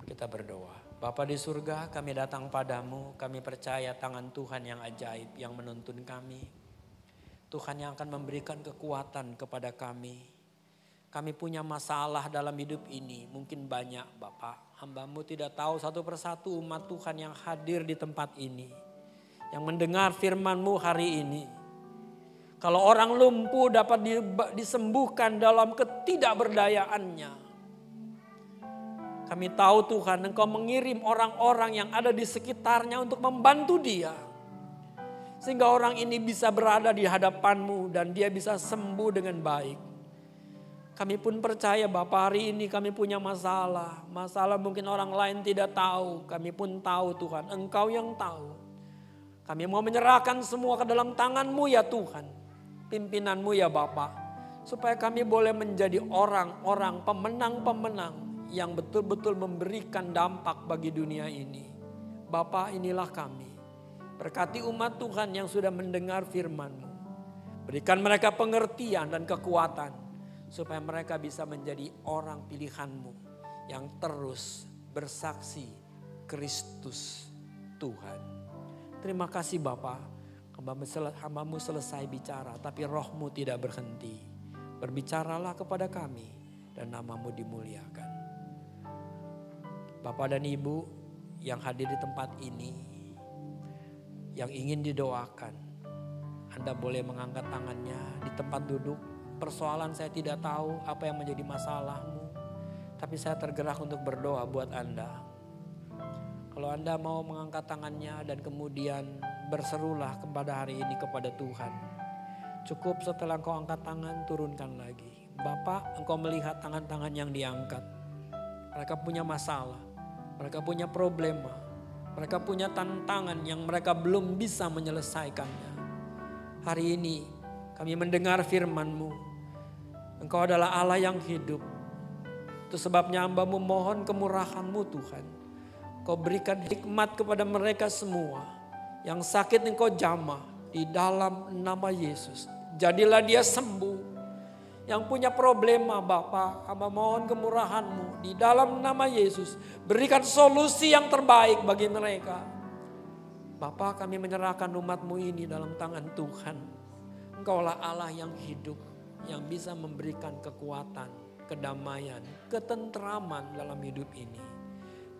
D: Kita berdoa. Bapa di surga, kami datang padamu. Kami percaya tangan Tuhan yang ajaib yang menuntun kami. Tuhan yang akan memberikan kekuatan kepada kami. Kami punya masalah dalam hidup ini. Mungkin banyak Bapak. Hamba-Mu tidak tahu satu persatu umat Tuhan yang hadir di tempat ini. Yang mendengar firman-Mu hari ini. Kalau orang lumpuh dapat disembuhkan dalam ketidakberdayaannya. Kami tahu Tuhan, Engkau mengirim orang-orang yang ada di sekitarnya untuk membantu dia. Sehingga orang ini bisa berada di hadapan-Mu dan dia bisa sembuh dengan baik. Kami pun percaya Bapak, hari ini kami punya masalah. Masalah mungkin orang lain tidak tahu. Kami pun tahu Tuhan, Engkau yang tahu. Kami mau menyerahkan semua ke dalam tangan-Mu ya Tuhan. Pimpinan-Mu ya Bapak. Supaya kami boleh menjadi orang-orang pemenang-pemenang. Yang betul-betul memberikan dampak bagi dunia ini. Bapa, inilah kami. Berkati umat Tuhan yang sudah mendengar firman-Mu. Berikan mereka pengertian dan kekuatan. Supaya mereka bisa menjadi orang pilihan-Mu. Yang terus bersaksi Kristus Tuhan. Terima kasih Bapa. Hamba-Mu selesai bicara. Tapi roh-Mu tidak berhenti. Berbicaralah kepada kami. Dan nama-Mu dimuliakan. Bapak dan Ibu yang hadir di tempat ini, yang ingin didoakan, Anda boleh mengangkat tangannya di tempat duduk. Persoalan saya tidak tahu apa yang menjadi masalahmu, tapi saya tergerak untuk berdoa buat Anda. Kalau Anda mau mengangkat tangannya dan kemudian berserulah kepada hari ini kepada Tuhan. Cukup setelah engkau angkat tangan, turunkan lagi. Bapak, Engkau melihat tangan-tangan yang diangkat. Mereka punya masalah. Mereka punya problema, mereka punya tantangan yang mereka belum bisa menyelesaikannya. Hari ini kami mendengar firman-Mu. Engkau adalah Allah yang hidup. Itu sebabnya hamba-Mu mohon kemurahan-Mu Tuhan. Kau berikan hikmat kepada mereka semua. Yang sakit Engkau jamah di dalam nama Yesus. Jadilah dia sembuh. Yang punya problema Bapa, hamba mohon kemurahan-Mu di dalam nama Yesus. Berikan solusi yang terbaik bagi mereka. Bapa, kami menyerahkan umat-Mu ini dalam tangan Tuhan. Engkaulah Allah yang hidup, yang bisa memberikan kekuatan, kedamaian, ketentraman dalam hidup ini.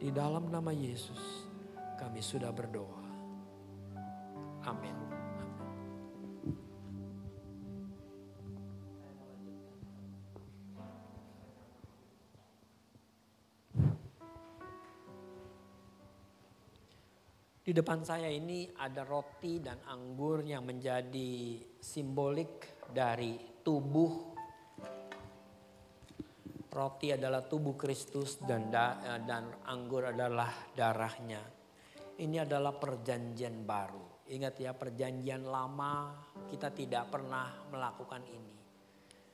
D: Di dalam nama Yesus kami sudah berdoa. Amin. Di depan saya ini ada roti dan anggur yang menjadi simbolik dari tubuh. Roti adalah tubuh Kristus dan anggur adalah darahnya. Ini adalah perjanjian baru. Ingat ya, perjanjian lama kita tidak pernah melakukan ini.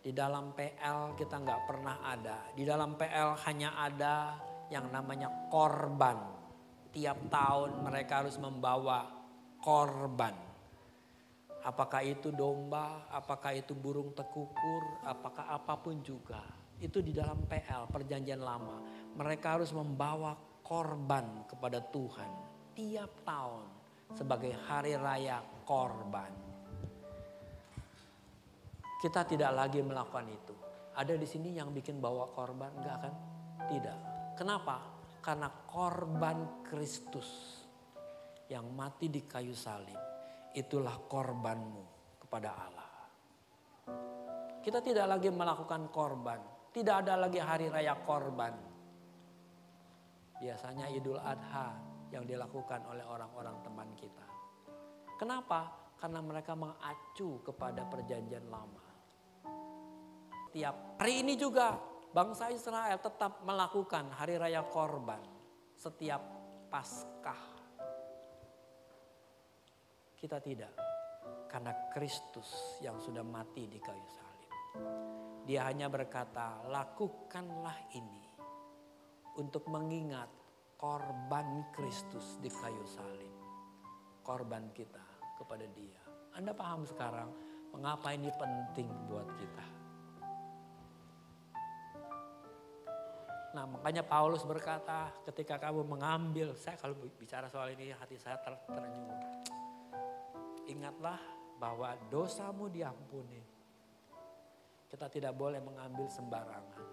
D: Di dalam PL kita nggak pernah ada. Di dalam PL hanya ada yang namanya korban. Tiap tahun mereka harus membawa korban. Apakah itu domba, apakah itu burung tekukur, apakah apapun juga. Itu di dalam PL, perjanjian lama. Mereka harus membawa korban kepada Tuhan tiap tahun sebagai hari raya korban. Kita tidak lagi melakukan itu. Ada di sini yang bikin bawa korban, enggak kan? Tidak. Kenapa? Karena korban Kristus yang mati di kayu salib, itulah korbanmu kepada Allah. Kita tidak lagi melakukan korban, tidak ada lagi hari raya korban. Biasanya Idul Adha yang dilakukan oleh orang-orang teman kita. Kenapa? Karena mereka mengacu kepada perjanjian lama. Tiap hari ini juga bangsa Israel tetap melakukan hari raya korban setiap Paskah. Kita tidak, karena Kristus yang sudah mati di kayu salib. Dia hanya berkata, lakukanlah ini untuk mengingat korban Kristus di kayu salib. Korban kita kepada Dia. Anda paham sekarang mengapa ini penting buat kita? Nah, makanya Paulus berkata, ketika kamu mengambil, saya kalau bicara soal ini hati saya terterenyuh. Ingatlah bahwa dosamu diampuni. Kita tidak boleh mengambil sembarangan.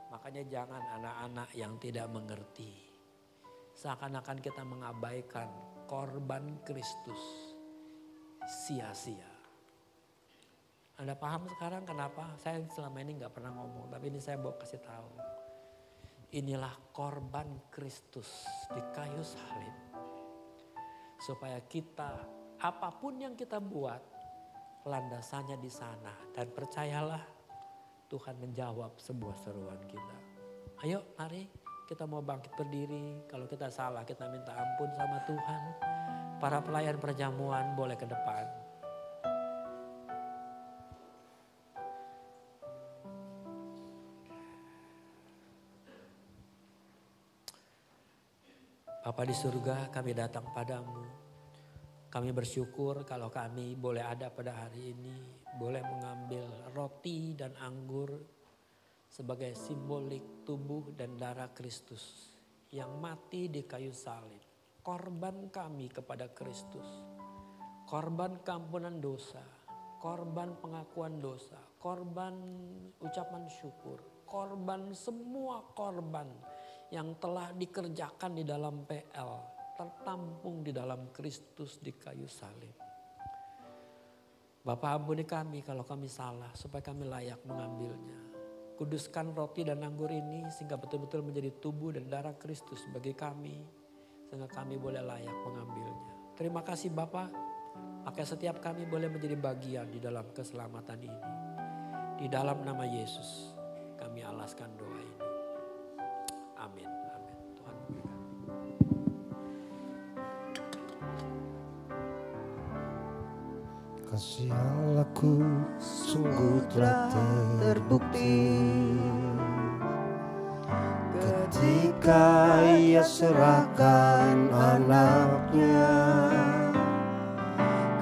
D: Makanya jangan anak-anak yang tidak mengerti. Seakan-akan kita mengabaikan korban Kristus sia-sia. Anda paham sekarang kenapa? Saya selama ini gak pernah ngomong, tapi ini saya mau kasih tahu. Inilah korban Kristus di kayu salib. Supaya kita, apapun yang kita buat, landasannya di sana. Dan percayalah, Tuhan menjawab sebuah seruan kita. Ayo mari kita mau bangkit berdiri. Kalau kita salah kita minta ampun sama Tuhan. Para pelayan perjamuan boleh ke depan. Bapa di surga, kami datang padamu. Kami bersyukur kalau kami boleh ada pada hari ini. Boleh mengambil roti dan anggur sebagai simbolik tubuh dan darah Kristus yang mati di kayu salib. Korban kami kepada Kristus. Korban keampunan dosa. Korban pengakuan dosa. Korban ucapan syukur. Korban semua korban yang telah dikerjakan di dalam PL, tertampung di dalam Kristus di kayu salib. Bapa, ampuni kami kalau kami salah, supaya kami layak mengambilnya. Kuduskan roti dan anggur ini sehingga betul-betul menjadi tubuh dan darah Kristus bagi kami, sehingga kami boleh layak mengambilnya. Terima kasih Bapa, pakai setiap kami boleh menjadi bagian di dalam keselamatan ini. Di dalam nama Yesus kami alaskan doa ini. Amin. Amin. Tuhan memberkati.
E: Kasih Allahku sungguh telah terbukti ketika Ia serahkan anaknya.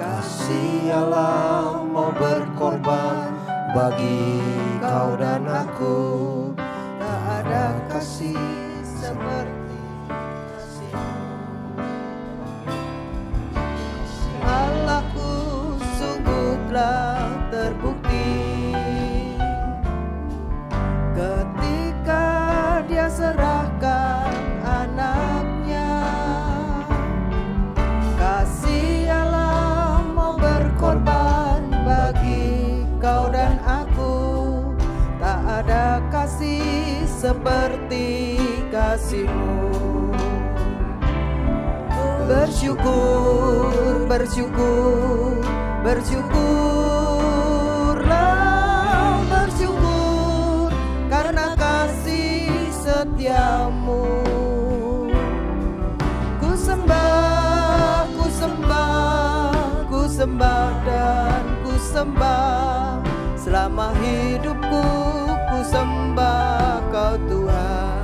E: Kasih Allah mau berkorban bagi kau dan aku. Tak ada kasih seperti kasih-Mu. Allahku sungguh telah terbukti ketika Dia serahkan anaknya. Kasih Allah mau berkorban bagi kau dan aku. Tak ada kasih seperti kasih-Mu. Bersyukur, bersyukur, bersyukurlah, bersyukur karena kasih setiamu. Ku sembah, ku sembah, ku sembah dan ku sembah. Selama hidupku ku sembah Kau Tuhan.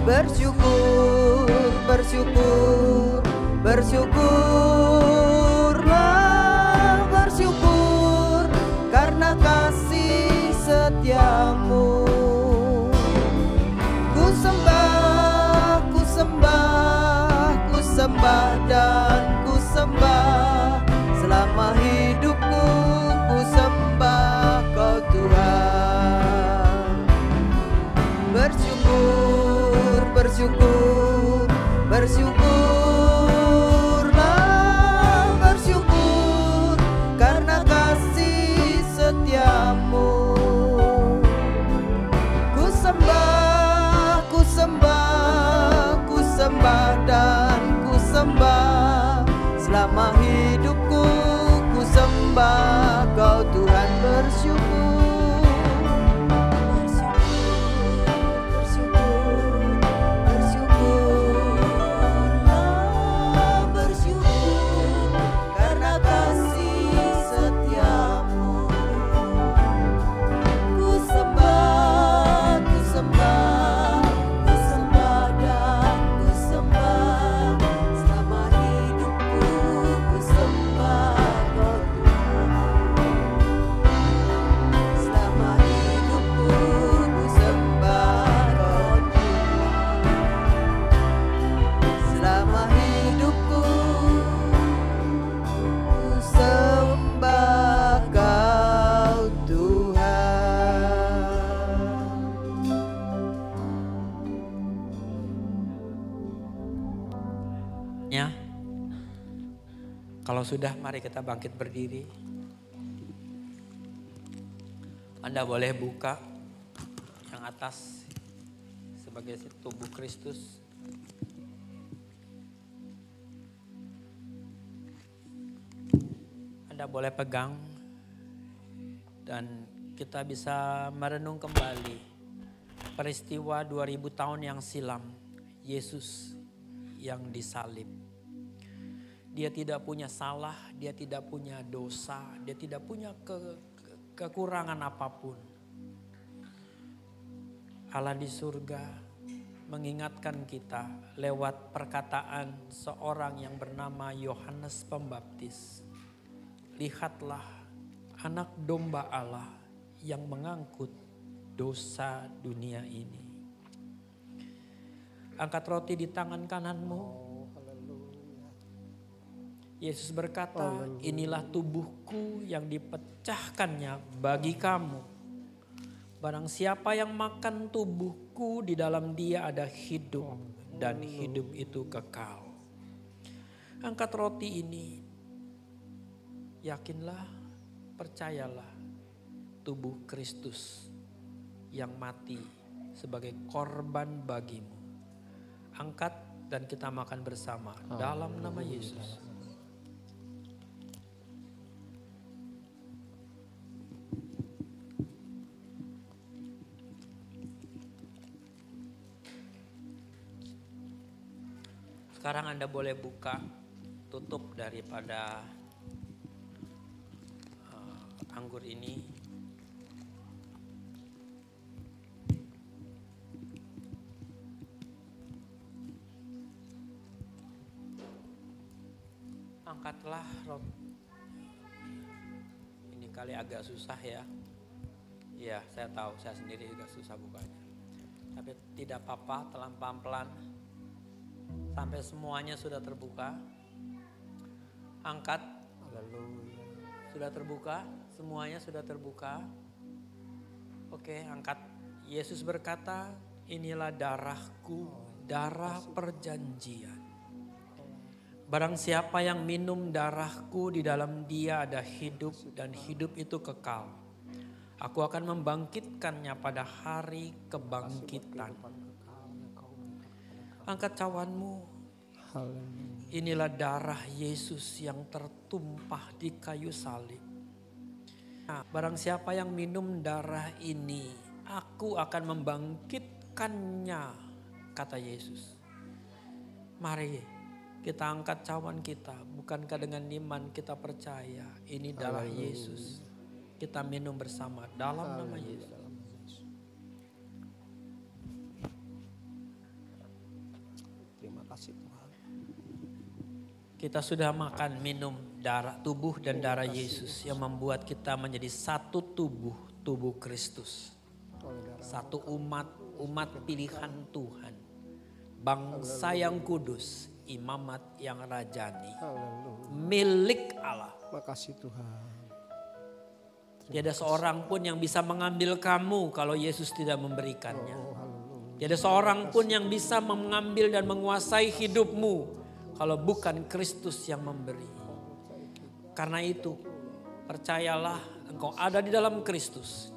E: Bersyukur, bersyukur, bersyukurlah, bersyukur karena kasih setiamu. Ku sembah, ku sembah, ku sembah dan ku sembah. Selama hidupku ku sembah Kau Tuhan. Bersyukur, bersyukur, bersyukurlah, bersyukur karena kasih setiamu. Ku sembah, ku sembah, ku sembah dan ku sembah. Selama hidupku ku sembah Kau Tuhan. Bersyukur.
D: Kalau sudah, mari kita bangkit berdiri. Anda boleh buka yang atas sebagai tubuh Kristus. Anda boleh pegang dan kita bisa merenung kembali peristiwa 2000 tahun yang silam, Yesus yang disalib. Dia tidak punya salah, dia tidak punya dosa, dia tidak punya kekurangan apapun. Allah di surga mengingatkan kita lewat perkataan seorang yang bernama Yohanes Pembaptis. Lihatlah anak domba Allah yang mengangkut dosa dunia ini. Angkat roti di tangan kananmu. Yesus berkata, inilah tubuhku yang dipecahkannya bagi kamu. Barang siapa yang makan tubuhku, di dalam dia ada hidup dan hidup itu kekal. Angkat roti ini, yakinlah, percayalah, tubuh Kristus yang mati sebagai korban bagimu. Angkat dan kita makan bersama dalam nama Yesus. Sekarang Anda boleh buka tutup daripada anggur ini. Angkatlah roti. Ini kali agak susah ya. Iya, saya tahu, saya sendiri juga susah bukanya. Tapi tidak apa-apa, pelan-pelan. Sampai semuanya sudah terbuka. Angkat. Haleluya. Sudah terbuka? Semuanya sudah terbuka. Oke, angkat. Yesus berkata, inilah darahku, darah perjanjian. Barang siapa yang minum darahku, di dalam dia ada hidup dan hidup itu kekal. Aku akan membangkitkannya pada hari kebangkitan. Angkat cawanmu, Inilah darah Yesus yang tertumpah di kayu salib. Nah, barang siapa yang minum darah ini, aku akan membangkitkannya, kata Yesus. Mari kita angkat cawan kita, bukankah dengan iman kita percaya ini darah Yesus. Kita minum bersama dalam nama Yesus.
F: Terima kasih Tuhan.
D: Kita sudah makan minum darah tubuh dan darah Yesus yang membuat kita menjadi satu tubuh Kristus. Satu umat pilihan Tuhan. Bangsa yang kudus, imamat yang rajani. Milik Allah.
F: Makasih Tuhan.
D: Tiada seorang pun yang bisa mengambil kamu kalau Yesus tidak memberikannya. Tiada seorang pun yang bisa mengambil dan menguasai hidupmu kalau bukan Kristus yang memberi. Karena itu, percayalah engkau ada di dalam Kristus.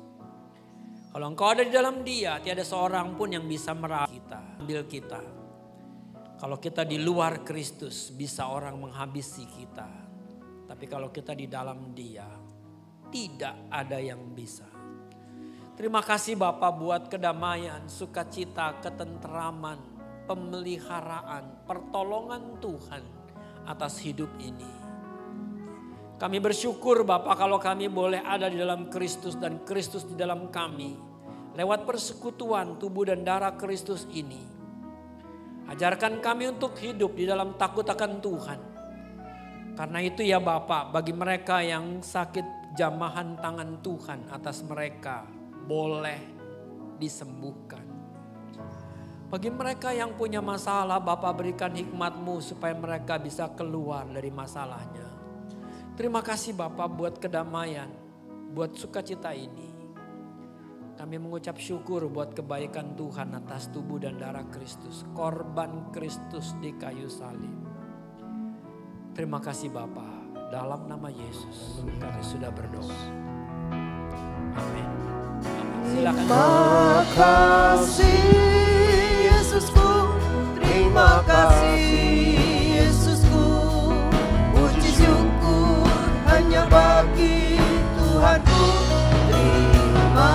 D: Kalau engkau ada di dalam Dia, tiada seorang pun yang bisa merawat kita, ambil kita. Kalau kita di luar Kristus, bisa orang menghabisi kita. Tapi kalau kita di dalam Dia, tidak ada yang bisa. Terima kasih Bapa buat kedamaian, sukacita, ketenteraman, pemeliharaan, pertolongan Tuhan atas hidup ini. Kami bersyukur Bapa kalau kami boleh ada di dalam Kristus dan Kristus di dalam kami. Lewat persekutuan tubuh dan darah Kristus ini. Ajarkan kami untuk hidup di dalam takut akan Tuhan. Karena itu ya Bapa, bagi mereka yang sakit, jamahan tangan Tuhan atas mereka boleh disembuhkan. Bagi mereka yang punya masalah, Bapa berikan hikmat-Mu supaya mereka bisa keluar dari masalahnya. Terima kasih Bapa buat kedamaian, buat sukacita ini. Kami mengucap syukur buat kebaikan Tuhan atas tubuh dan darah Kristus, korban Kristus di kayu salib. Terima kasih Bapa. Dalam nama Yesus kami sudah berdoa. Amin. Silakan.
E: Terima kasih Yesusku, terima kasih Yesusku. Puji syukur hanya bagi Tuhanku. Terima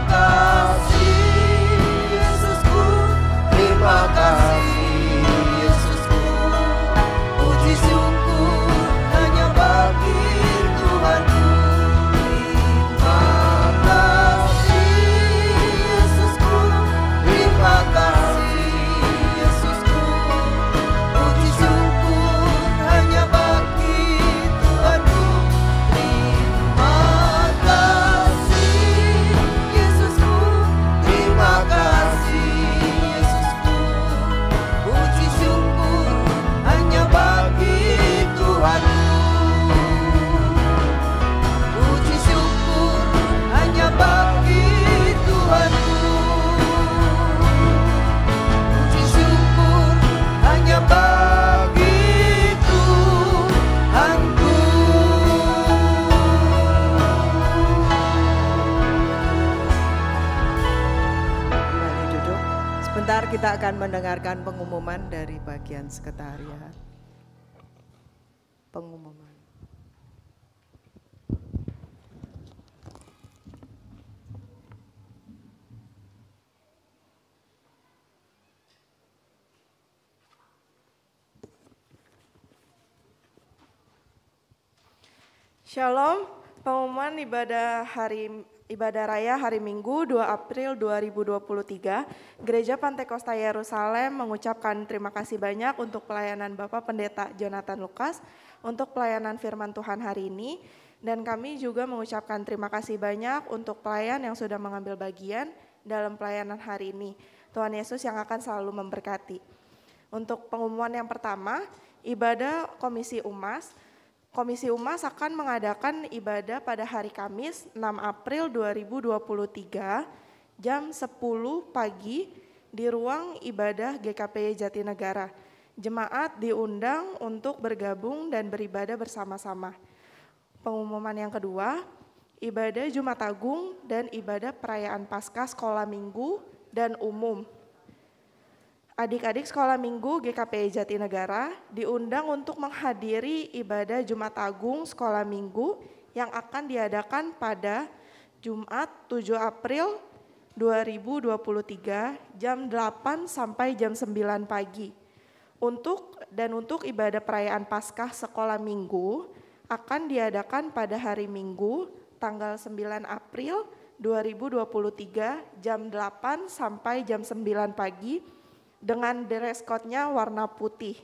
E: kasih Yesusku, terima kasih Yesusku. Puji syukur hanya bagi Tuhanku. Terima kasih Yesusku, terima kasih Yesusku. Puji syukur hanya bagi Tuhanku. Terima kasih Yesusku, terima kasih Yesusku. Puji syukur hanya bagi Tuhanku. Puji syukur hanya bagi Tuhanku. Puji syukur hanya bagi Tuhanku.
A: Mari duduk. Sebentar kita akan mendengarkan pengumuman dari bagian sekretariat. Pengumuman.
G: Shalom, pengumuman ibadah raya hari Minggu 2 April 2023. Gereja Pantai Kosta Yerusalem mengucapkan terima kasih banyak untuk pelayanan Bapak Pendeta Jonathan Lukas untuk pelayanan firman Tuhan hari ini. Dan kami juga mengucapkan terima kasih banyak untuk pelayan yang sudah mengambil bagian dalam pelayanan hari ini. Tuhan Yesus yang akan selalu memberkati. Untuk pengumuman yang pertama, ibadah Komisi Umas. Komisi Umas akan mengadakan ibadah pada hari Kamis 6 April 2023 jam 10 pagi di ruang ibadah GKP Jatinegara. Jemaat diundang untuk bergabung dan beribadah bersama-sama. Pengumuman yang kedua, ibadah Jumat Agung dan ibadah perayaan Paskah Sekolah Minggu dan Umum adik-adik sekolah minggu GKPI Jatinegara diundang untuk menghadiri ibadah Jumat Agung sekolah minggu yang akan diadakan pada Jumat 7 April 2023 jam 8 sampai jam 9 pagi. Untuk ibadah perayaan Paskah sekolah minggu akan diadakan pada hari Minggu tanggal 9 April 2023 jam 8 sampai jam 9 pagi dengan dress code-nya warna putih.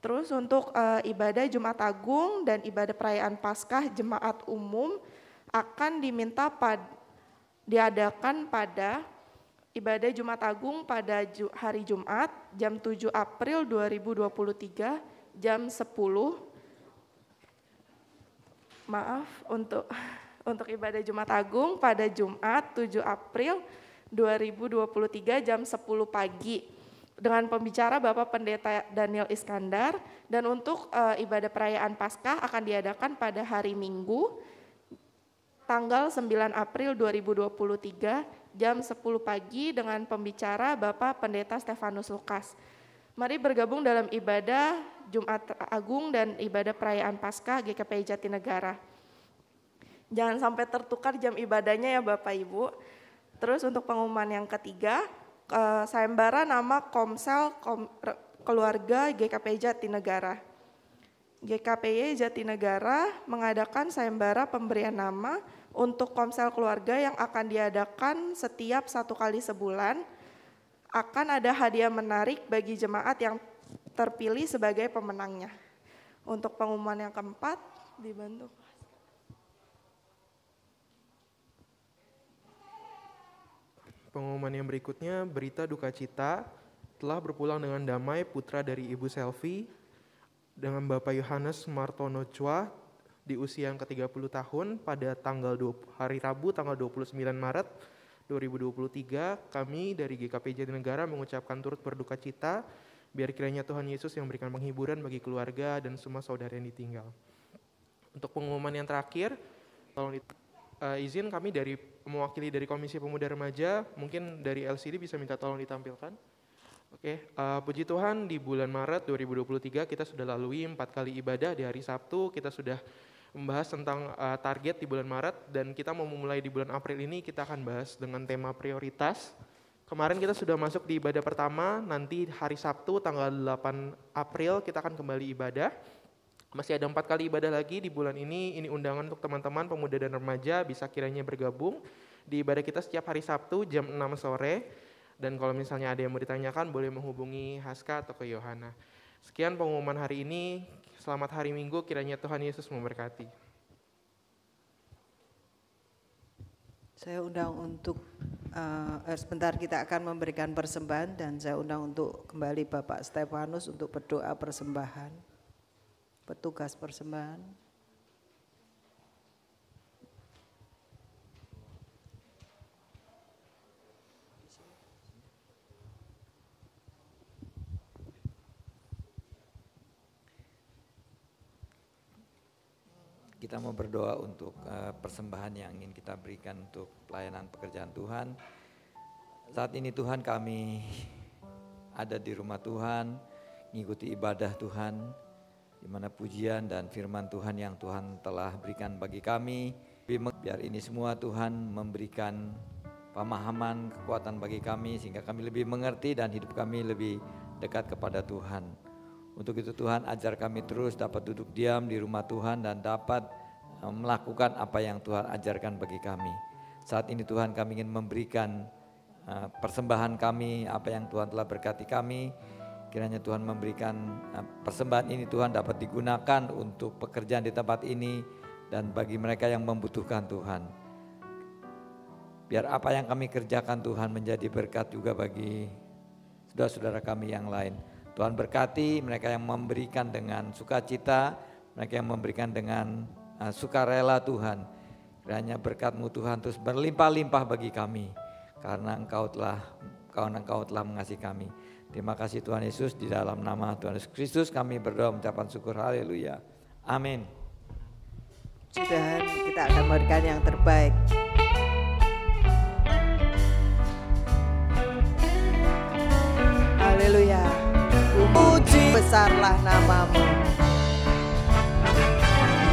G: Terus untuk ibadah Jumat Agung dan ibadah perayaan Paskah jemaat umum akan diadakan pada ibadah Jumat Agung pada hari Jumat jam 7 April 2023 jam 10. Untuk ibadah Jumat Agung pada Jumat 7 April 2023 jam 10 pagi dengan pembicara Bapak Pendeta Daniel Iskandar, dan untuk ibadah perayaan Paskah akan diadakan pada hari Minggu tanggal 9 April 2023 jam 10 pagi dengan pembicara Bapak Pendeta Stefanus Lukas. Mari bergabung dalam ibadah Jumat Agung dan ibadah perayaan Paskah GKPI Jatinegara. Jangan sampai tertukar jam ibadahnya ya Bapak Ibu. Terus untuk pengumuman yang ketiga, sayembara nama Komsel Keluarga GKPI Jatinegara. GKPI Jatinegara mengadakan sayembara pemberian nama untuk Komsel Keluarga yang akan diadakan setiap 1 kali sebulan. Akan ada hadiah menarik bagi jemaat yang terpilih sebagai pemenangnya. Untuk pengumuman yang keempat, dibantu.
H: Pengumuman yang berikutnya, berita duka cita telah berpulang dengan damai putra dari Ibu Selvi dengan Bapak Yohanes Martono Chua di usia yang ke-30 tahun pada hari Rabu tanggal 29 Maret 2023. Kami dari GKPI Jatinegara mengucapkan turut berduka cita, biar kiranya Tuhan Yesus yang memberikan penghiburan bagi keluarga dan semua saudara yang ditinggal. Untuk pengumuman yang terakhir, tolong izin kami mewakili dari Komisi Pemuda Remaja, mungkin dari LCD bisa minta tolong ditampilkan. Oke, puji Tuhan di bulan Maret 2023 kita sudah lalui 4 kali ibadah. Di hari Sabtu kita sudah membahas tentang target di bulan Maret, dan kita mau memulai di bulan April ini kita akan bahas dengan tema prioritas. Kemarin kita sudah masuk di ibadah pertama, nanti hari Sabtu tanggal 8 April kita akan kembali ibadah. Masih ada 4 kali ibadah lagi di bulan ini undangan untuk teman-teman pemuda dan remaja bisa kiranya bergabung di ibadah kita setiap hari Sabtu jam 6 sore. Dan kalau misalnya ada yang mau ditanyakan boleh menghubungi Haska atau ke Yohana. Sekian pengumuman hari ini, selamat hari Minggu, kiranya Tuhan Yesus memberkati.
A: Saya undang untuk, sebentar kita akan memberikan persembahan, dan saya undang untuk kembali Bapak Stefanus untuk berdoa persembahan. Petugas persembahan.
I: Kita mau berdoa untuk persembahan yang ingin kita berikan untuk pelayanan pekerjaan Tuhan. Saat ini Tuhan, kami ada di rumah Tuhan, mengikuti ibadah Tuhan, di mana pujian dan firman Tuhan yang Tuhan telah berikan bagi kami. Biar ini semua Tuhan memberikan pemahaman, kekuatan bagi kami, sehingga kami lebih mengerti dan hidup kami lebih dekat kepada Tuhan. Untuk itu Tuhan, ajar kami terus dapat duduk diam di rumah Tuhan dan dapat melakukan apa yang Tuhan ajarkan bagi kami. Saat ini Tuhan, kami ingin memberikan persembahan kami, apa yang Tuhan telah berkati kami. Kiranya Tuhan memberikan persembahan ini Tuhan dapat digunakan untuk pekerjaan di tempat ini dan bagi mereka yang membutuhkan Tuhan. Biar apa yang kami kerjakan Tuhan menjadi berkat juga bagi saudara-saudara kami yang lain. Tuhan berkati mereka yang memberikan dengan sukacita, mereka yang memberikan dengan sukarela Tuhan. Kiranya berkat-Mu Tuhan terus berlimpah-limpah bagi kami, karena Engkau telah mengasihi kami. Terima kasih Tuhan Yesus, di dalam nama Tuhan Yesus Kristus kami berdoa mengucapkan syukur, haleluya, amin.
A: Tuhan, kita akan memberikan yang terbaik. Haleluya. Puji besarlah namamu.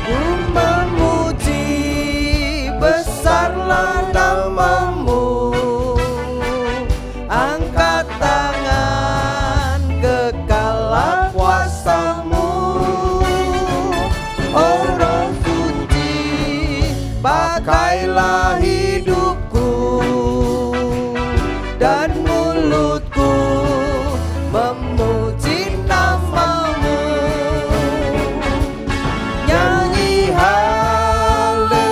E: Ku memuji besarlah namamu. Angkat tangan kekallah kuasamu. Oh Roh Suci, pakailah hidupku dan mulutku memuji namamu. Nyanyi haleluya,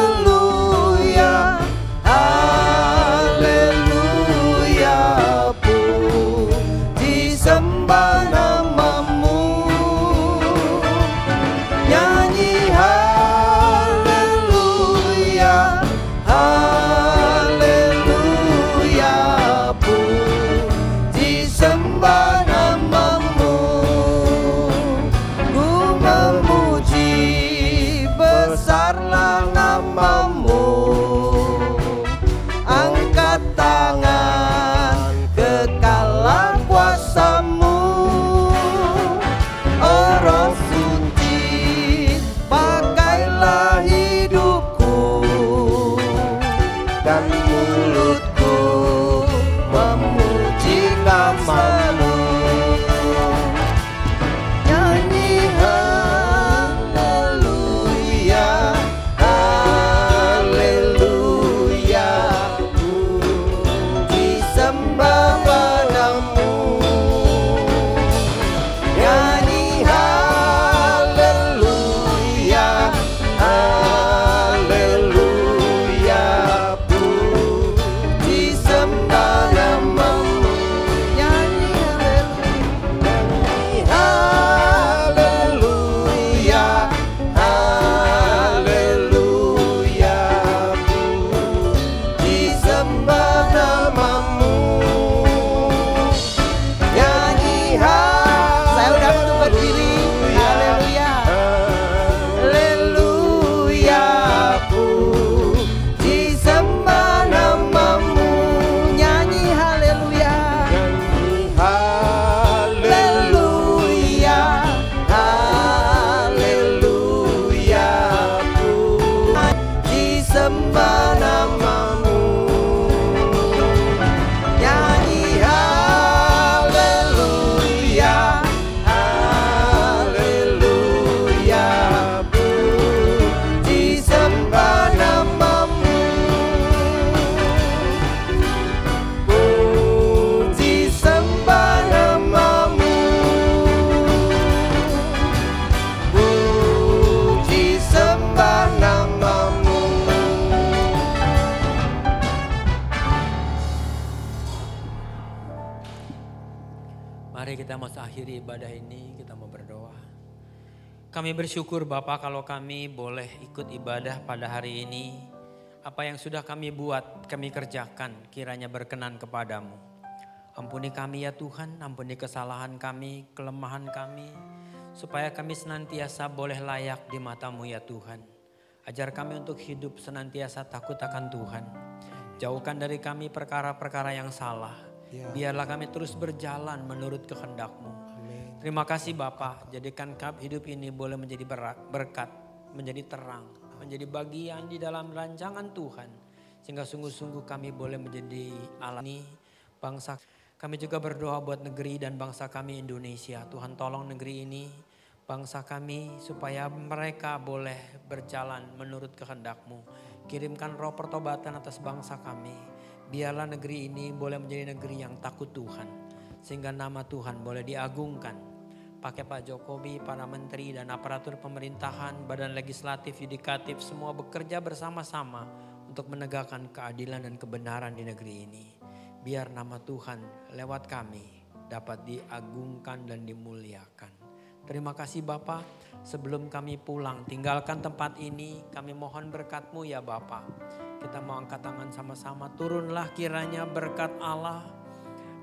E: haleluya, puji sembah namamu. Nyanyi haleluya, haleluya, puji sembah namamu. Ku memuji besarlah namamu. Angkat tangan kekallah kuasamu. Oh Roh Suci, pakailah hidupku dan mulutku memuji namamu. Nyanyi haleluya, haleluya, puji sembah padamu. Nyanyi haleluya, haleluya, puji sembah namamu. Nyanyi haleluya, haleluya, puji sembah namamu. Nyanyi
A: Saya udah untuk berdiri. Haleluya.
E: haleluya, puji sembah namamu.
A: Nyanyi haleluya.
E: Haleluya, haleluya, puji sembah namamu. Nyanyi haleluya, haleluya, puji sembah namamu. Puji sembah namamu. Puji sembah namamu.
D: Mari kita mau akhiri ibadah ini, kita mau berdoa. Kami bersyukur Bapa kalau kami boleh ikut ibadah pada hari ini. Apa yang sudah kami buat, kami kerjakan, kiranya berkenan kepadamu. Ampuni kami ya Tuhan, ampuni kesalahan kami, kelemahan kami. Supaya kami senantiasa boleh layak di mata-Mu ya Tuhan. Ajar kami untuk hidup senantiasa takut akan Tuhan. Jauhkan dari kami perkara-perkara yang salah. Biarlah kami terus berjalan menurut kehendak-Mu. Terima kasih Bapa, jadikan hidup ini boleh menjadi berkat, menjadi terang, menjadi bagian di dalam rancangan Tuhan. Sehingga sungguh-sungguh kami boleh menjadi alat ini bangsa. Kami juga berdoa buat negeri dan bangsa kami Indonesia. Tuhan tolong negeri ini, bangsa kami supaya mereka boleh berjalan menurut kehendak-Mu. Kirimkan roh pertobatan atas bangsa kami. Biarlah negeri ini boleh menjadi negeri yang takut Tuhan. Sehingga nama Tuhan boleh diagungkan. Pakai Pak Jokowi, para menteri dan aparatur pemerintahan, badan legislatif, yudikatif, semua bekerja bersama-sama untuk menegakkan keadilan dan kebenaran di negeri ini. Biar nama Tuhan lewat kami dapat diagungkan dan dimuliakan. Terima kasih Bapa. Sebelum kami pulang, tinggalkan tempat ini, kami mohon berkat-Mu ya Bapa. Kita mau angkat tangan sama-sama, turunlah kiranya berkat Allah,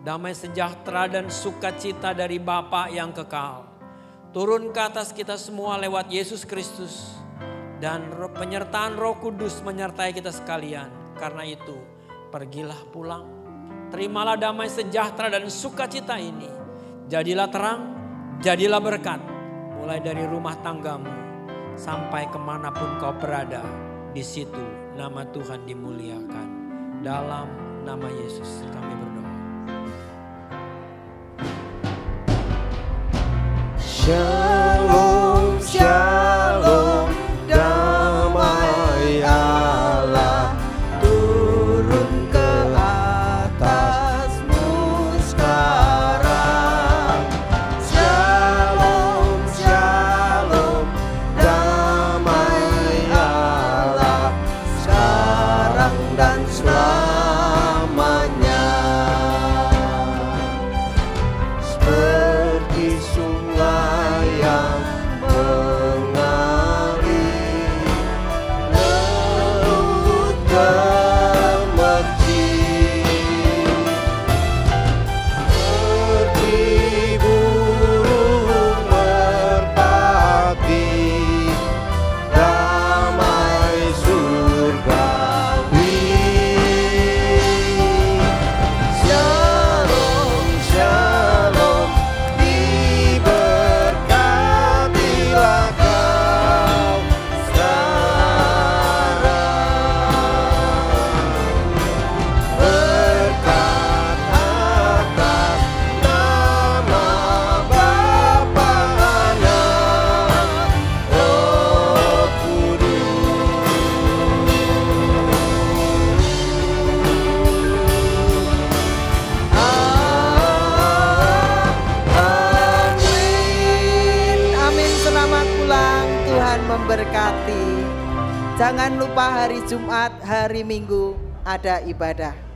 D: damai sejahtera dan sukacita dari Bapa yang kekal. Turun ke atas kita semua lewat Yesus Kristus. Dan penyertaan Roh Kudus menyertai kita sekalian. Karena itu pergilah pulang. Terimalah damai sejahtera dan sukacita ini. Jadilah terang, jadilah berkat. Mulai dari rumah tanggamu sampai kemanapun kau berada. Di situ nama Tuhan dimuliakan. Dalam nama Yesus kami berdoa.
E: Shalom, shalom, damai Allah turun ke atasmu sekarang. Shalom, shalom, damai Allah sekarang dan selamanya. Seperti sungai yang mengalir, laut gemercik, seperti burung merpati, damai surgawi. Shalom, shalom, diberkatilah kau sekarang. Berkat atas nama Bapa, Anak, Roh
A: Amin, amin. Selamat pulang, Tuhan memberkati. Jangan lupa hari Jumat, hari Minggu ada ibadah.